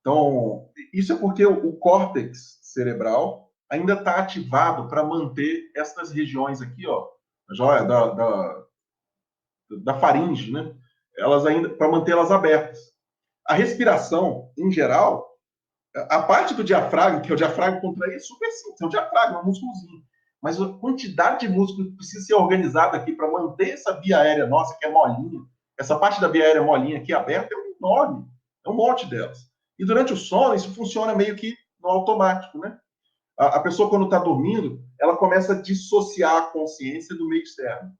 Então, isso é porque o córtex cerebral ainda está ativado para manter essas regiões aqui, ó, a joia da faringe, né? Elas ainda, para mantê-las abertas. A respiração, em geral, a parte do diafragma, que é o diafragma contraído, é super simples, é um diafragma, é um músculozinho. Mas a quantidade de músculo que precisa ser organizada aqui para manter essa via aérea nossa, que é molinha, essa parte da via aérea molinha aqui aberta, é enorme. É um monte delas. E durante o sono, isso funciona meio que no automático, né? A pessoa, quando está dormindo, ela começa a dissociar a consciência do meio externo.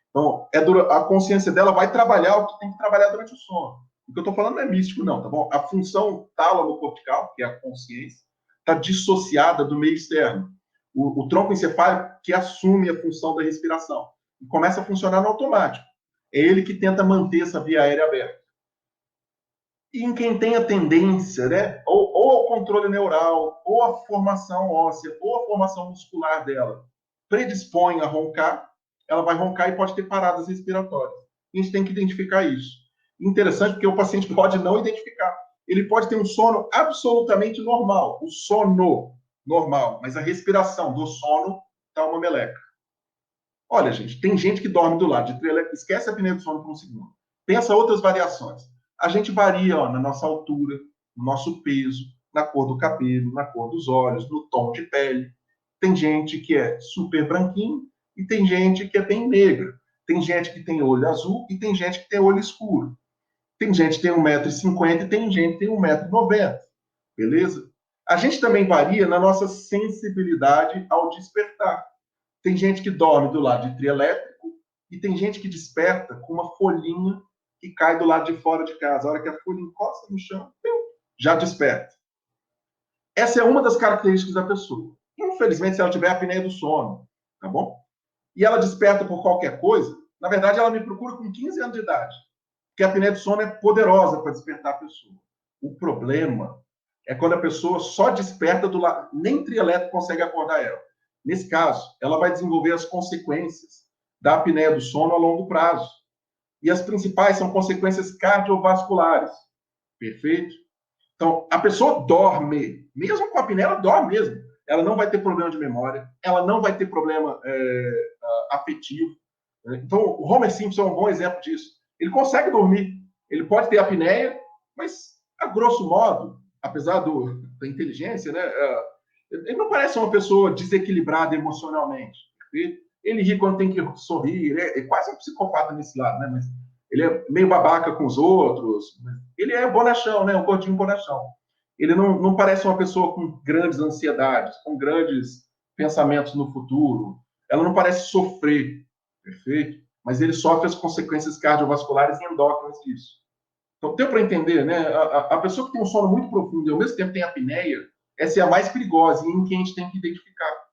Então, a consciência dela vai trabalhar o que tem que trabalhar durante o sono. O que eu estou falando não é místico, não, tá bom? A função tálamo-cortical, que é a consciência, está dissociada do meio externo. O tronco encefálico que assume a função da respiração e começa a funcionar no automático. É ele que tenta manter essa via aérea aberta. E em quem tem a tendência, né, ou ao controle neural, ou a formação óssea, ou a formação muscular dela, predispõe a roncar, ela vai roncar e pode ter paradas respiratórias. A gente tem que identificar isso. Interessante porque o paciente pode não identificar. Ele pode ter um sono absolutamente normal, o sono normal, mas a respiração do sono está uma meleca. Olha, gente, tem gente que dorme do lado de trelé, esquece a apneia do sono por um segundo. Pensa outras variações. A gente varia, ó, na nossa altura, no nosso peso, na cor do cabelo, na cor dos olhos, no tom de pele. Tem gente que é super branquinho e tem gente que é bem negra. Tem gente que tem olho azul e tem gente que tem olho escuro. Tem gente que tem 1,50 m e tem gente que tem 1,90 m. Beleza? A gente também varia na nossa sensibilidade ao despertar. Tem gente que dorme do lado de trio elétrico e tem gente que desperta com uma folhinha que cai do lado de fora de casa. A hora que a folha encosta no chão, já desperta. Essa é uma das características da pessoa. Infelizmente, se ela tiver apneia do sono, tá bom? E ela desperta por qualquer coisa, na verdade, ela me procura com 15 anos de idade. Porque a apneia do sono é poderosa para despertar a pessoa. O problema é quando a pessoa só desperta do lado, nem trio elétrico consegue acordar ela. Nesse caso, ela vai desenvolver as consequências da apneia do sono a longo prazo. E as principais são consequências cardiovasculares. Perfeito? Então, a pessoa dorme, mesmo com a apneia, ela dorme mesmo. Ela não vai ter problema de memória, ela não vai ter problema afetivo. Então, o Homer Simpson é um bom exemplo disso. Ele consegue dormir, ele pode ter apneia, mas, a grosso modo, apesar da inteligência, né, ele não parece uma pessoa desequilibrada emocionalmente. Ele ri quando tem que sorrir, ele é quase um psicopata nesse lado, né? Mas ele é meio babaca com os outros. Ele é bonachão, né? Um gordinho bonachão. Ele não parece uma pessoa com grandes ansiedades, com grandes pensamentos no futuro. Ela não parece sofrer, perfeito? Mas ele sofre as consequências cardiovasculares e endócrinas disso. Então, deu para entender, né? A pessoa que tem um sono muito profundo e ao mesmo tempo tem apneia, essa é a mais perigosa e em que a gente tem que identificar.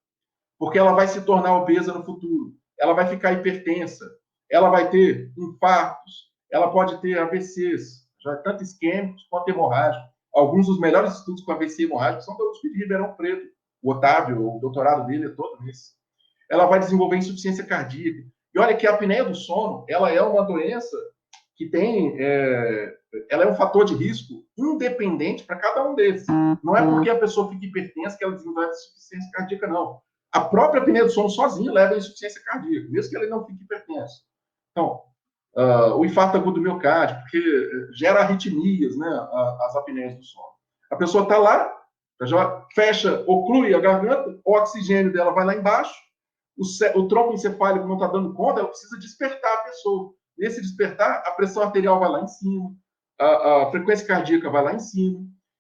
Porque ela vai se tornar obesa no futuro, ela vai ficar hipertensa, ela vai ter infartos, ela pode ter AVCs, já tanto isquêmicos quanto hemorrágicos. Alguns dos melhores estudos com AVC hemorrágico são da USP de Ribeirão Preto. O Otávio, o doutorado dele é todo nisso. ela vai desenvolver insuficiência cardíaca. E olha que a apneia do sono, ela é uma doença que tem, ela é um fator de risco independente para cada um desses. Não é porque a pessoa fica hipertensa que ela desenvolve insuficiência cardíaca, não. A própria apneia do sono sozinha leva a insuficiência cardíaca, mesmo que ela não fique hipertensa. Então, o infarto agudo do miocárdio, porque gera arritmias, né, as apneias do sono. A pessoa está lá, já fecha, oclui a garganta, o oxigênio dela vai lá embaixo, o tronco encefálico não está dando conta, ela precisa despertar a pessoa. Nesse despertar, a pressão arterial vai lá em cima, a frequência cardíaca vai lá em cima,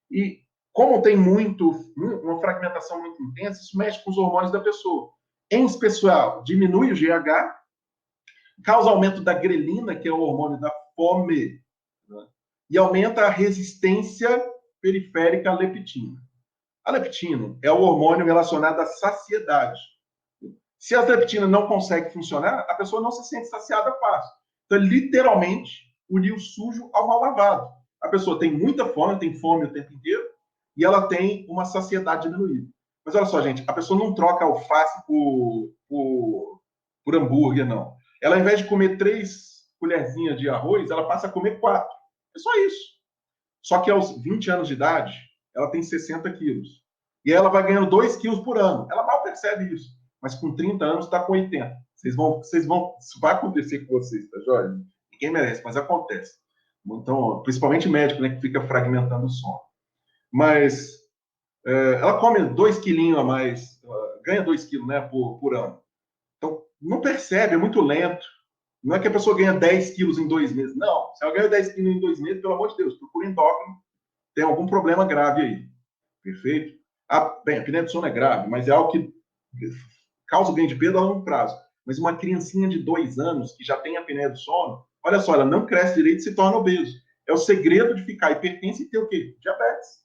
e como tem uma fragmentação muito intensa, isso mexe com os hormônios da pessoa. Em especial, diminui o GH, causa aumento da grelina, que é o hormônio da fome, né? E aumenta a resistência periférica à leptina. A leptina é o hormônio relacionado à saciedade. Se a leptina não consegue funcionar, a pessoa não se sente saciada fácil. Então, literalmente, unir o sujo ao mal lavado. A pessoa tem muita fome, tem fome o tempo inteiro, e ela tem uma saciedade diminuída. Mas olha só, gente, a pessoa não troca alface por hambúrguer, não. Ela, ao invés de comer 3 colherzinhas de arroz, ela passa a comer 4. É só isso. Só que aos 20 anos de idade, ela tem 60 quilos. E ela vai ganhando 2 quilos por ano. Ela mal percebe isso. Mas com 30 anos está com 80. Isso vai acontecer com vocês, tá joia? Ninguém merece, mas acontece. Então, principalmente médico, né, que fica fragmentando o sono. Mas ela come 2 quilinhos a mais, ganha 2 quilos, né, por ano. Então, não percebe, é muito lento. Não é que a pessoa ganha 10 quilos em 2 meses. Não, se ela ganha 10 quilos em 2 meses, pelo amor de Deus, procura endócrino, tem algum problema grave aí. Perfeito? Bem, a apneia do sono é grave, mas é algo que causa ganho de peso a longo prazo. Mas uma criancinha de 2 anos que já tem apneia do sono, olha só, ela não cresce direito e se torna obeso. É o segredo de ficar hipertenso e ter o quê? Diabetes.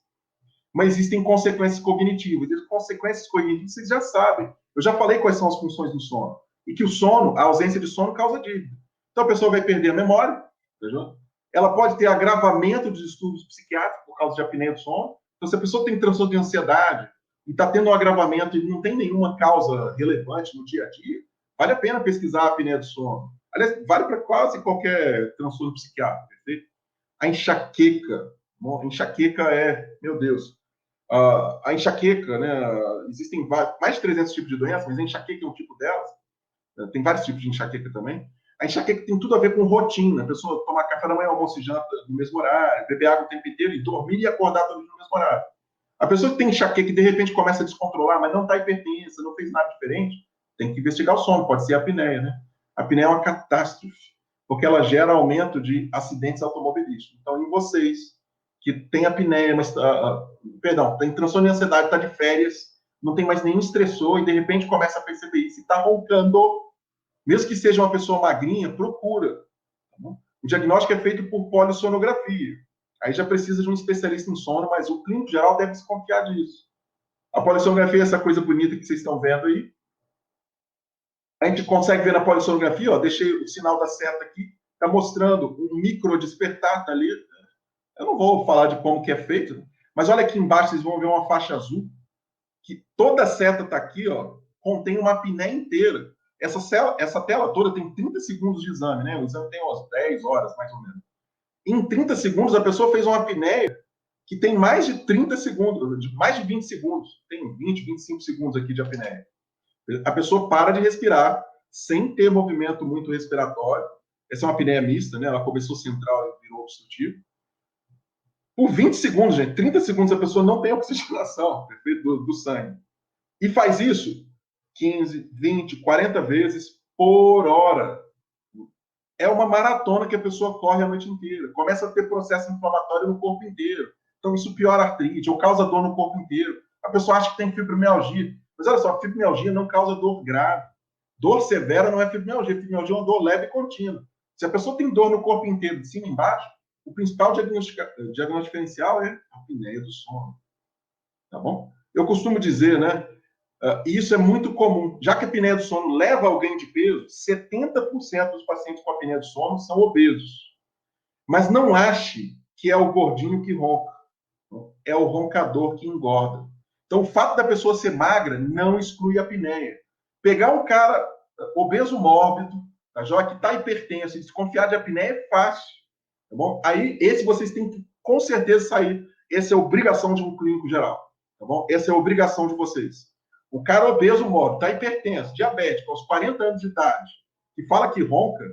Mas existem consequências cognitivas. E as consequências cognitivas vocês já sabem. Eu já falei quais são as funções do sono. E que o sono, a ausência de sono, causa dívida. Então a pessoa vai perder a memória, entendeu? Ela pode ter agravamento dos distúrbios psiquiátricos por causa de apneia do sono. Então, se a pessoa tem transtorno de ansiedade e está tendo um agravamento e não tem nenhuma causa relevante no dia a dia, vale a pena pesquisar a apneia do sono. Aliás, vale para quase qualquer transtorno psiquiátrico, perfeito? A enxaqueca. A enxaqueca meu Deus, a enxaqueca, né? Existem mais de 300 tipos de doenças, mas a enxaqueca é um tipo delas. Tem vários tipos de enxaqueca também. A enxaqueca tem tudo a ver com rotina. A pessoa tomar café da manhã, almoço e janta no mesmo horário, beber água o tempo inteiro e dormir e acordar todo dia no mesmo horário. A pessoa que tem enxaqueca e de repente começa a descontrolar, mas não está hipertensa, não fez nada diferente, tem que investigar o sono. Pode ser a apneia, né? A apneia é uma catástrofe, porque ela gera aumento de acidentes automobilísticos. Então, em vocês que tem apneia, mas tem transtorno de ansiedade, está de férias, não tem mais nenhum estressor e de repente começa a perceber isso e está roncando, mesmo que seja uma pessoa magrinha, procura. Tá bom? O diagnóstico é feito por polissonografia. Aí já precisa de um especialista em sono, mas o clínico geral deve desconfiar disso. A polissonografia é essa coisa bonita que vocês estão vendo aí. A gente consegue ver na polissonografia, ó, deixei o sinal da seta aqui, está mostrando um micro despertar, tá ali. Eu não vou falar de como que é feito, mas olha aqui embaixo, vocês vão ver uma faixa azul, que toda a seta está aqui, ó, contém uma apneia inteira. Essa tela toda tem 30 segundos de exame, né? O exame tem umas 10 horas, mais ou menos. Em 30 segundos, a pessoa fez uma apneia que tem mais de 30 segundos, mais de 20 segundos. Tem 20, 25 segundos aqui de apneia. A pessoa para de respirar sem ter movimento muito respiratório. Essa é uma apneia mista, né? Ela começou central e virou obstrutiva. Por 20 segundos, gente, 30 segundos, a pessoa não tem oxigenação do sangue. E faz isso 15, 20, 40 vezes por hora. É uma maratona que a pessoa corre a noite inteira. Começa a ter processo inflamatório no corpo inteiro. Então, isso piora a artrite ou causa dor no corpo inteiro. A pessoa acha que tem fibromialgia. Mas olha só, fibromialgia não causa dor grave. Dor severa não é fibromialgia. Fibromialgia é uma dor leve e contínua. Se a pessoa tem dor no corpo inteiro, de cima e embaixo, o principal diagnóstico diferencial é a apneia do sono. Tá bom? Eu costumo dizer, né? Isso é muito comum. Já que a apneia do sono leva alguém de peso, 70% dos pacientes com apneia do sono são obesos. Mas não ache que é o gordinho que ronca. É o roncador que engorda. Então, o fato da pessoa ser magra não exclui a apneia. Pegar um cara obeso mórbido, tá, que está hipertenso, e desconfiar de apneia é fácil, tá bom? Aí, esse vocês têm que, com certeza, sair. Essa é obrigação de um clínico geral, tá bom? Essa é a obrigação de vocês. O cara obeso mórbido, está hipertenso, diabético, aos 40 anos de idade, que fala que ronca,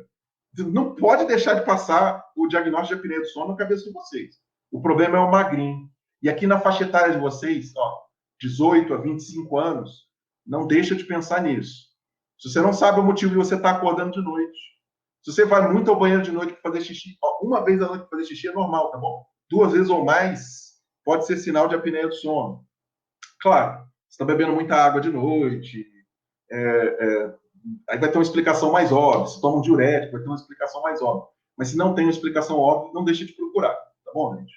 não pode deixar de passar o diagnóstico de apneia do sono na cabeça de vocês. O problema é o magrinho. E aqui na faixa etária de vocês, 18 a 25 anos, não deixa de pensar nisso. Se você não sabe o motivo de você estar acordando de noite, se você vai muito ao banheiro de noite para fazer xixi, uma vez à noite para fazer xixi é normal, tá bom? 2 vezes ou mais pode ser sinal de apneia do sono. Claro, você está bebendo muita água de noite, aí vai ter uma explicação mais óbvia. Se toma um diurético, vai ter uma explicação mais óbvia. Mas se não tem uma explicação óbvia, não deixe de procurar, tá bom, gente?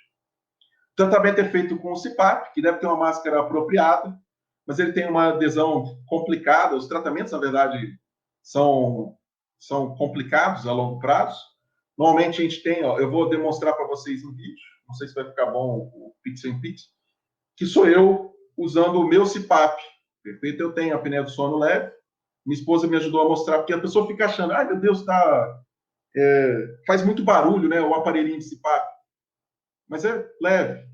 O tratamento é feito com o CPAP, que deve ter uma máscara apropriada, mas ele tem uma adesão complicada. Os tratamentos, na verdade, são complicados a longo prazo. Normalmente a gente tem, eu vou demonstrar para vocês um vídeo, não sei se vai ficar bom o Pixel in Pixel, que sou eu usando o meu CPAP. Perfeito? Eu tenho apneia do sono leve. Minha esposa me ajudou a mostrar, porque a pessoa fica achando, ai meu Deus, faz muito barulho, né, o aparelhinho de CPAP. Mas é leve.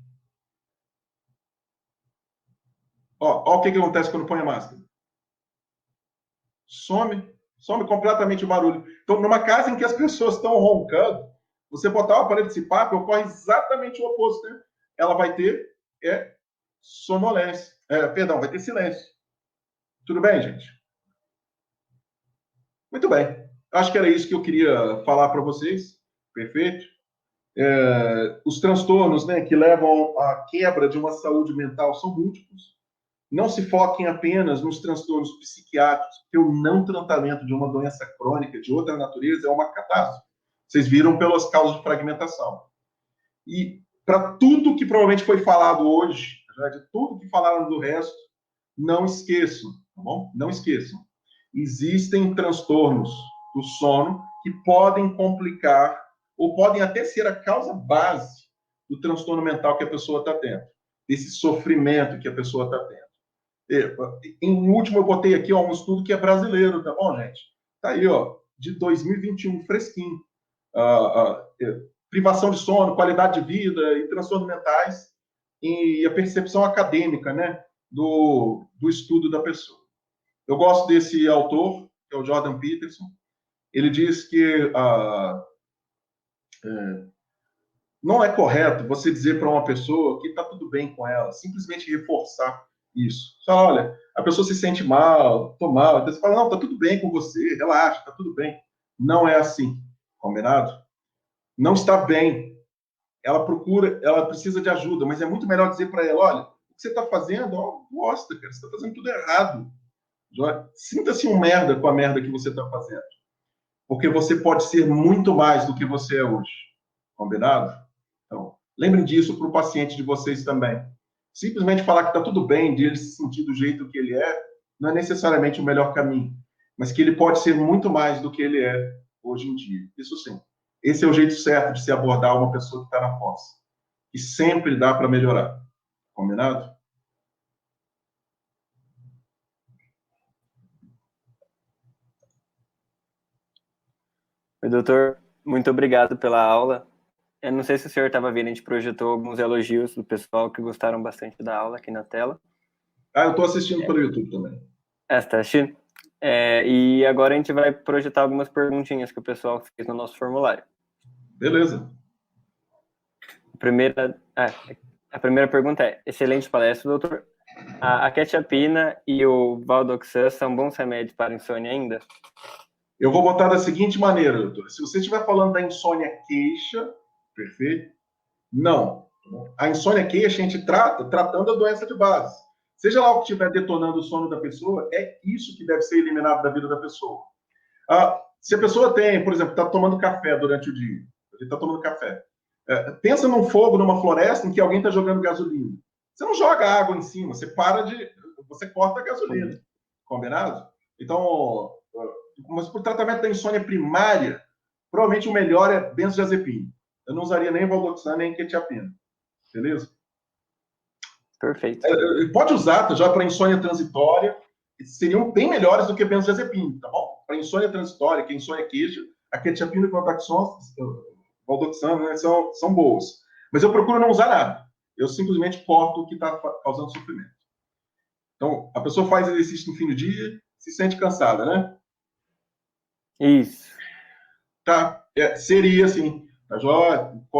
Ó o que acontece quando põe a máscara. Some completamente o barulho. Então, numa casa em que as pessoas estão roncando, você botar o aparelho de CPAP, ocorre exatamente o oposto, né? Ela vai ter sonolência. Vai ter silêncio. Tudo bem, gente? Muito bem. Acho que era isso que eu queria falar para vocês. Perfeito? Os transtornos, né, que levam à quebra de uma saúde mental são múltiplos. Não se foquem apenas nos transtornos psiquiátricos, porque o não tratamento de uma doença crônica de outra natureza é uma catástrofe. Vocês viram pelas causas de fragmentação. E para tudo que provavelmente foi falado hoje, de tudo que falaram do resto, não esqueçam, tá bom? Não esqueçam. Existem transtornos do sono que podem complicar ou podem até ser a causa base do transtorno mental que a pessoa está tendo, desse sofrimento que a pessoa está tendo. Em último, eu botei aqui um estudo que é brasileiro, tá bom, gente? Tá aí, de 2021, fresquinho. Privação de sono, qualidade de vida e transtornos mentais e a percepção acadêmica, né, do estudo da pessoa. Eu gosto desse autor, que é o Jordan Peterson. Ele diz que não é correto você dizer para uma pessoa que está tudo bem com ela, simplesmente reforçar isso. Você fala, olha, a pessoa se sente mal, estou mal. Então você fala, não, está tudo bem com você, relaxa, está tudo bem. Não é assim, combinado? Não está bem. Ela precisa de ajuda, mas é muito melhor dizer para ela, olha, o que você está fazendo, bosta, cara, você está fazendo tudo errado. Sinta-se um merda com a merda que você está fazendo. Porque você pode ser muito mais do que você é hoje. Combinado? Então, lembrem disso para o paciente de vocês também. Simplesmente falar que está tudo bem, de ele se sentir do jeito que ele é, não é necessariamente o melhor caminho. Mas que ele pode ser muito mais do que ele é hoje em dia. Isso sim. Esse é o jeito certo de se abordar uma pessoa que está na fossa. E sempre dá para melhorar. Combinado? Doutor, muito obrigado pela aula. Eu não sei se o senhor estava vendo, a gente projetou alguns elogios do pessoal que gostaram bastante da aula aqui na tela. Eu estou assistindo pelo YouTube também. Você está assistindo? E agora a gente vai projetar algumas perguntinhas que o pessoal fez no nosso formulário. Beleza. A primeira pergunta é: excelente palestra, doutor. A quetiapina e o valdoxan são bons remédios para insônia ainda? Eu vou botar da seguinte maneira, doutor. Se você estiver falando da insônia queixa, perfeito? Não. A insônia queixa a gente trata tratando a doença de base. Seja lá o que estiver detonando o sono da pessoa, é isso que deve ser eliminado da vida da pessoa. Se a pessoa tem, por exemplo, está tomando café durante o dia, ele está tomando café. Pensa num fogo numa floresta em que alguém está jogando gasolina. Você não joga água em cima, você você corta a gasolina. Combinado? Então, mas para o tratamento da insônia primária, provavelmente o melhor é benzodiazepina. Eu não usaria nem valdoxan nem quetiapina. Beleza? Perfeito. Pode usar já para insônia transitória. seriam bem melhores do que benzodiazepina, tá bom? Para insônia transitória, que é insônia queixa, a quetiapina e o valdoxan, né, são boas. Mas eu procuro não usar nada. Eu simplesmente corto o que está causando sofrimento. Então, a pessoa faz exercício no fim do dia, se sente cansada, né? Isso. Tá, seria assim, tá,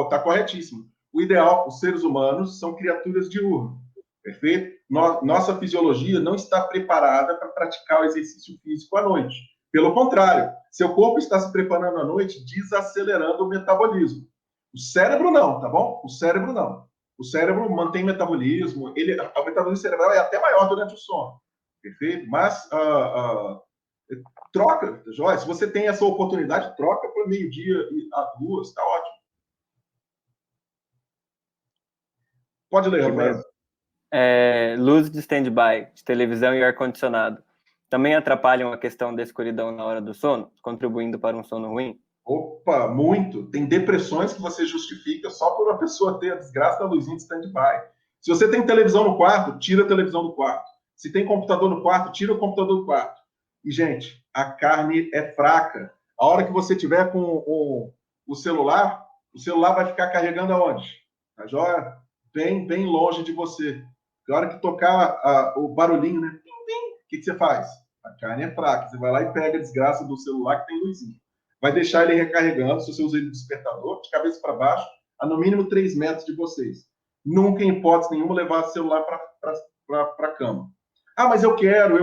tá corretíssimo. O ideal, os seres humanos são criaturas diurnas, perfeito? Nossa fisiologia não está preparada para praticar o exercício físico à noite. Pelo contrário, seu corpo está se preparando à noite, desacelerando o metabolismo. O cérebro não, tá bom? O cérebro não. O cérebro mantém metabolismo, o metabolismo cerebral é até maior durante o sono, perfeito? Mas troca, Joyce, se você tem essa oportunidade, troca para meio-dia e às 2, está ótimo. Pode ler, Rafael. Luz de stand-by, de televisão e ar-condicionado, também atrapalham a questão da escuridão na hora do sono, contribuindo para um sono ruim? Opa, muito. Tem depressões que você justifica só por uma pessoa ter a desgraça da luzinha de stand-by. Se você tem televisão no quarto, tira a televisão do quarto. Se tem computador no quarto, tira o computador do quarto. E, gente, a carne é fraca. A hora que você tiver com o celular vai ficar carregando aonde? Tá joia? Bem longe de você. Na hora que tocar o barulhinho, né? O que você faz? A carne é fraca. Você vai lá e pega a desgraça do celular que tem luzinha. Vai deixar ele recarregando, se você usa ele no despertador, de cabeça para baixo, a no mínimo 3 metros de vocês. Nunca, em hipótese nenhuma, levar o celular para a cama. Ah, mas eu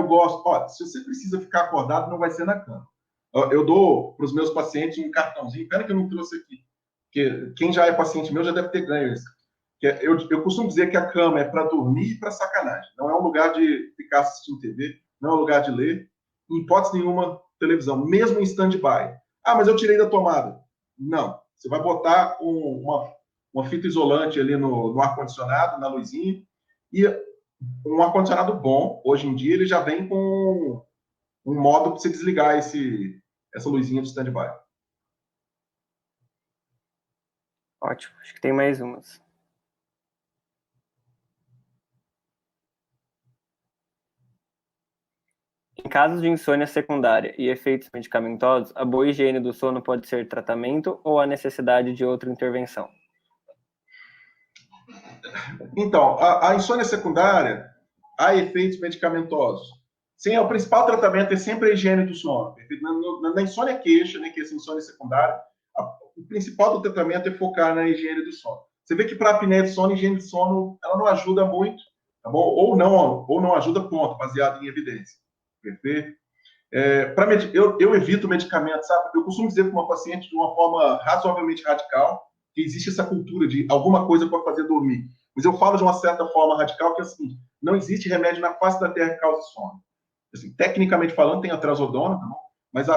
gosto. Olha, se você precisa ficar acordado, não vai ser na cama. Eu dou para os meus pacientes um cartãozinho, pena que eu não trouxe aqui, porque quem já é paciente meu já deve ter ganho isso. Eu costumo dizer que a cama é para dormir e para sacanagem. Não é um lugar de ficar assistindo TV, não é um lugar de ler, em hipótese nenhuma, televisão, mesmo em stand-by. Ah, mas eu tirei da tomada. Não. Você vai botar uma fita isolante ali no ar-condicionado, na luzinha, e um ar-condicionado bom, hoje em dia, ele já vem com um modo para você desligar essa luzinha de stand-by. Ótimo. Acho que tem mais umas. Em casos de insônia secundária e efeitos medicamentosos, a boa higiene do sono pode ser tratamento ou a necessidade de outra intervenção? Então, a insônia secundária, há efeitos medicamentosos. Sim, o principal tratamento é sempre a higiene do sono. Na insônia queixa, né, que é essa insônia secundária, o principal do tratamento é focar na higiene do sono. Você vê que para a apneia de sono, a higiene do sono ela não ajuda muito, tá bom? Ou não ajuda, ponto, baseado em evidência. Perfeito? Eu evito medicamentos, sabe? Eu costumo dizer para uma paciente de uma forma razoavelmente radical que existe essa cultura de alguma coisa para fazer dormir. Mas eu falo de uma certa forma radical que é o seguinte: não existe remédio na face da Terra que cause sono. Assim, tecnicamente falando, tem a trazodona, tá bom? Mas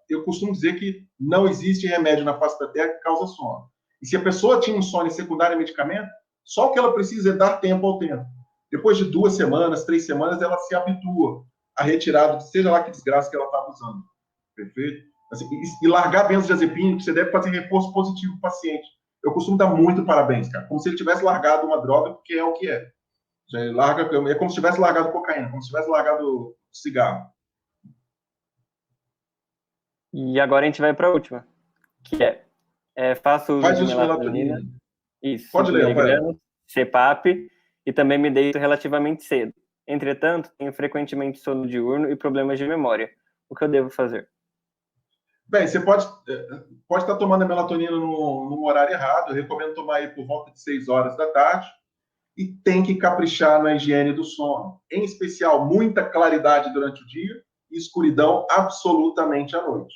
eu costumo dizer que não existe remédio na face da Terra que causa sono. E se a pessoa tinha insônia secundária a medicamento, só o que ela precisa é dar tempo ao tempo. Depois de 2 semanas, 3 semanas, ela se habitua a retirar, seja lá que desgraça que ela estava usando. Perfeito? Assim, e largar benzodiazepina, que você deve fazer reforço positivo para o paciente. Eu costumo dar muito parabéns, cara. Como se ele tivesse largado uma droga, porque é o que é. É como se tivesse largado cocaína, como se tivesse largado cigarro. E agora a gente vai para a última, que faço uso de melatonina. Isso, pode ler, miligramas, CPAP, e também me deito relativamente cedo. Entretanto, tenho frequentemente sono diurno e problemas de memória. O que eu devo fazer? Bem, você pode estar tomando a melatonina no horário errado. Eu recomendo tomar aí por volta de 6 horas da tarde. E tem que caprichar na higiene do sono. Em especial, muita claridade durante o dia e escuridão absolutamente à noite.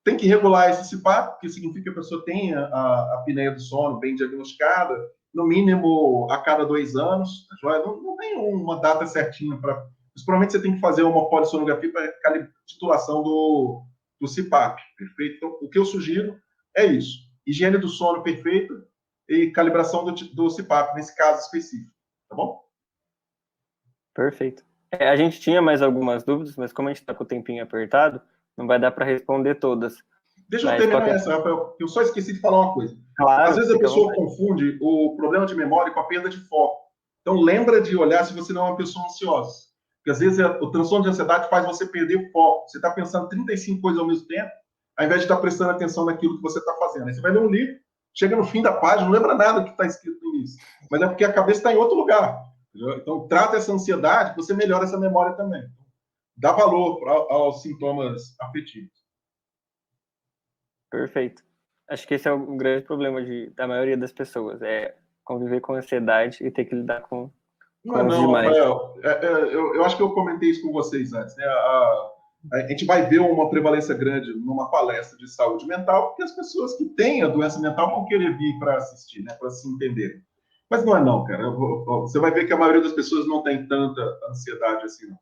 Tem que regular esse CPAP, que significa que a pessoa tenha a apneia do sono bem diagnosticada, no mínimo a cada 2 anos. Não tem uma data certinha para. Mas provavelmente você tem que fazer uma polissonografia para titulação do CPAP, perfeito? Então, o que eu sugiro é isso: higiene do sono perfeita e calibração do CPAP, nesse caso específico, tá bom? Perfeito. A gente tinha mais algumas dúvidas, mas como a gente está com o tempinho apertado, não vai dar para responder todas. Deixa eu terminar essa, Rafael. Eu só esqueci de falar uma coisa. Claro, às vezes a pessoa confunde o problema de memória com a perda de foco. Então, lembra de olhar se você não é uma pessoa ansiosa. Porque às vezes o transtorno de ansiedade faz você perder foco. Você está pensando 35 coisas ao mesmo tempo, ao invés de estar prestando atenção naquilo que você está fazendo. Aí você vai ler um livro, chega no fim da página, não lembra nada do que está escrito no início. Mas é porque a cabeça está em outro lugar. Entendeu? Então, trata essa ansiedade, você melhora essa memória também. Dá valor aos sintomas afetivos. Perfeito. Acho que esse é o grande problema da maioria das pessoas, é conviver com ansiedade e ter que lidar com os demais. Rafael, eu acho que eu comentei isso com vocês antes, né? A gente vai ver uma prevalência grande numa palestra de saúde mental, porque as pessoas que têm a doença mental vão querer vir para assistir, né? Para se entender. Mas não é não, cara. Você vai ver que a maioria das pessoas não tem tanta ansiedade assim, não.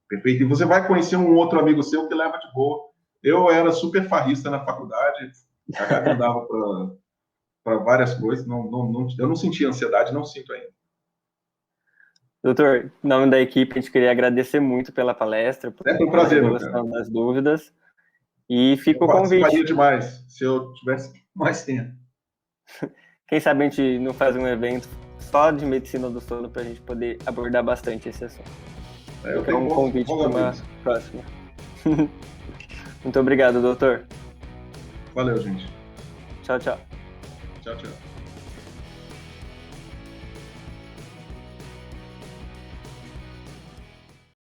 Perfeito? E você vai conhecer um outro amigo seu que leva de boa. Eu era super farrista na faculdade, andava para várias coisas, eu não sentia ansiedade, não sinto ainda. Doutor, em nome da equipe, a gente queria agradecer muito pela palestra, Foi um prazer, meu resolução das dúvidas, e fica o convite. Eu participaria demais se eu tivesse mais tempo. Quem sabe a gente não faz um evento só de medicina do sono para a gente poder abordar bastante esse assunto. Eu tenho um convite para uma próxima. Muito obrigado, doutor. Valeu, gente. Tchau, tchau. Tchau, tchau.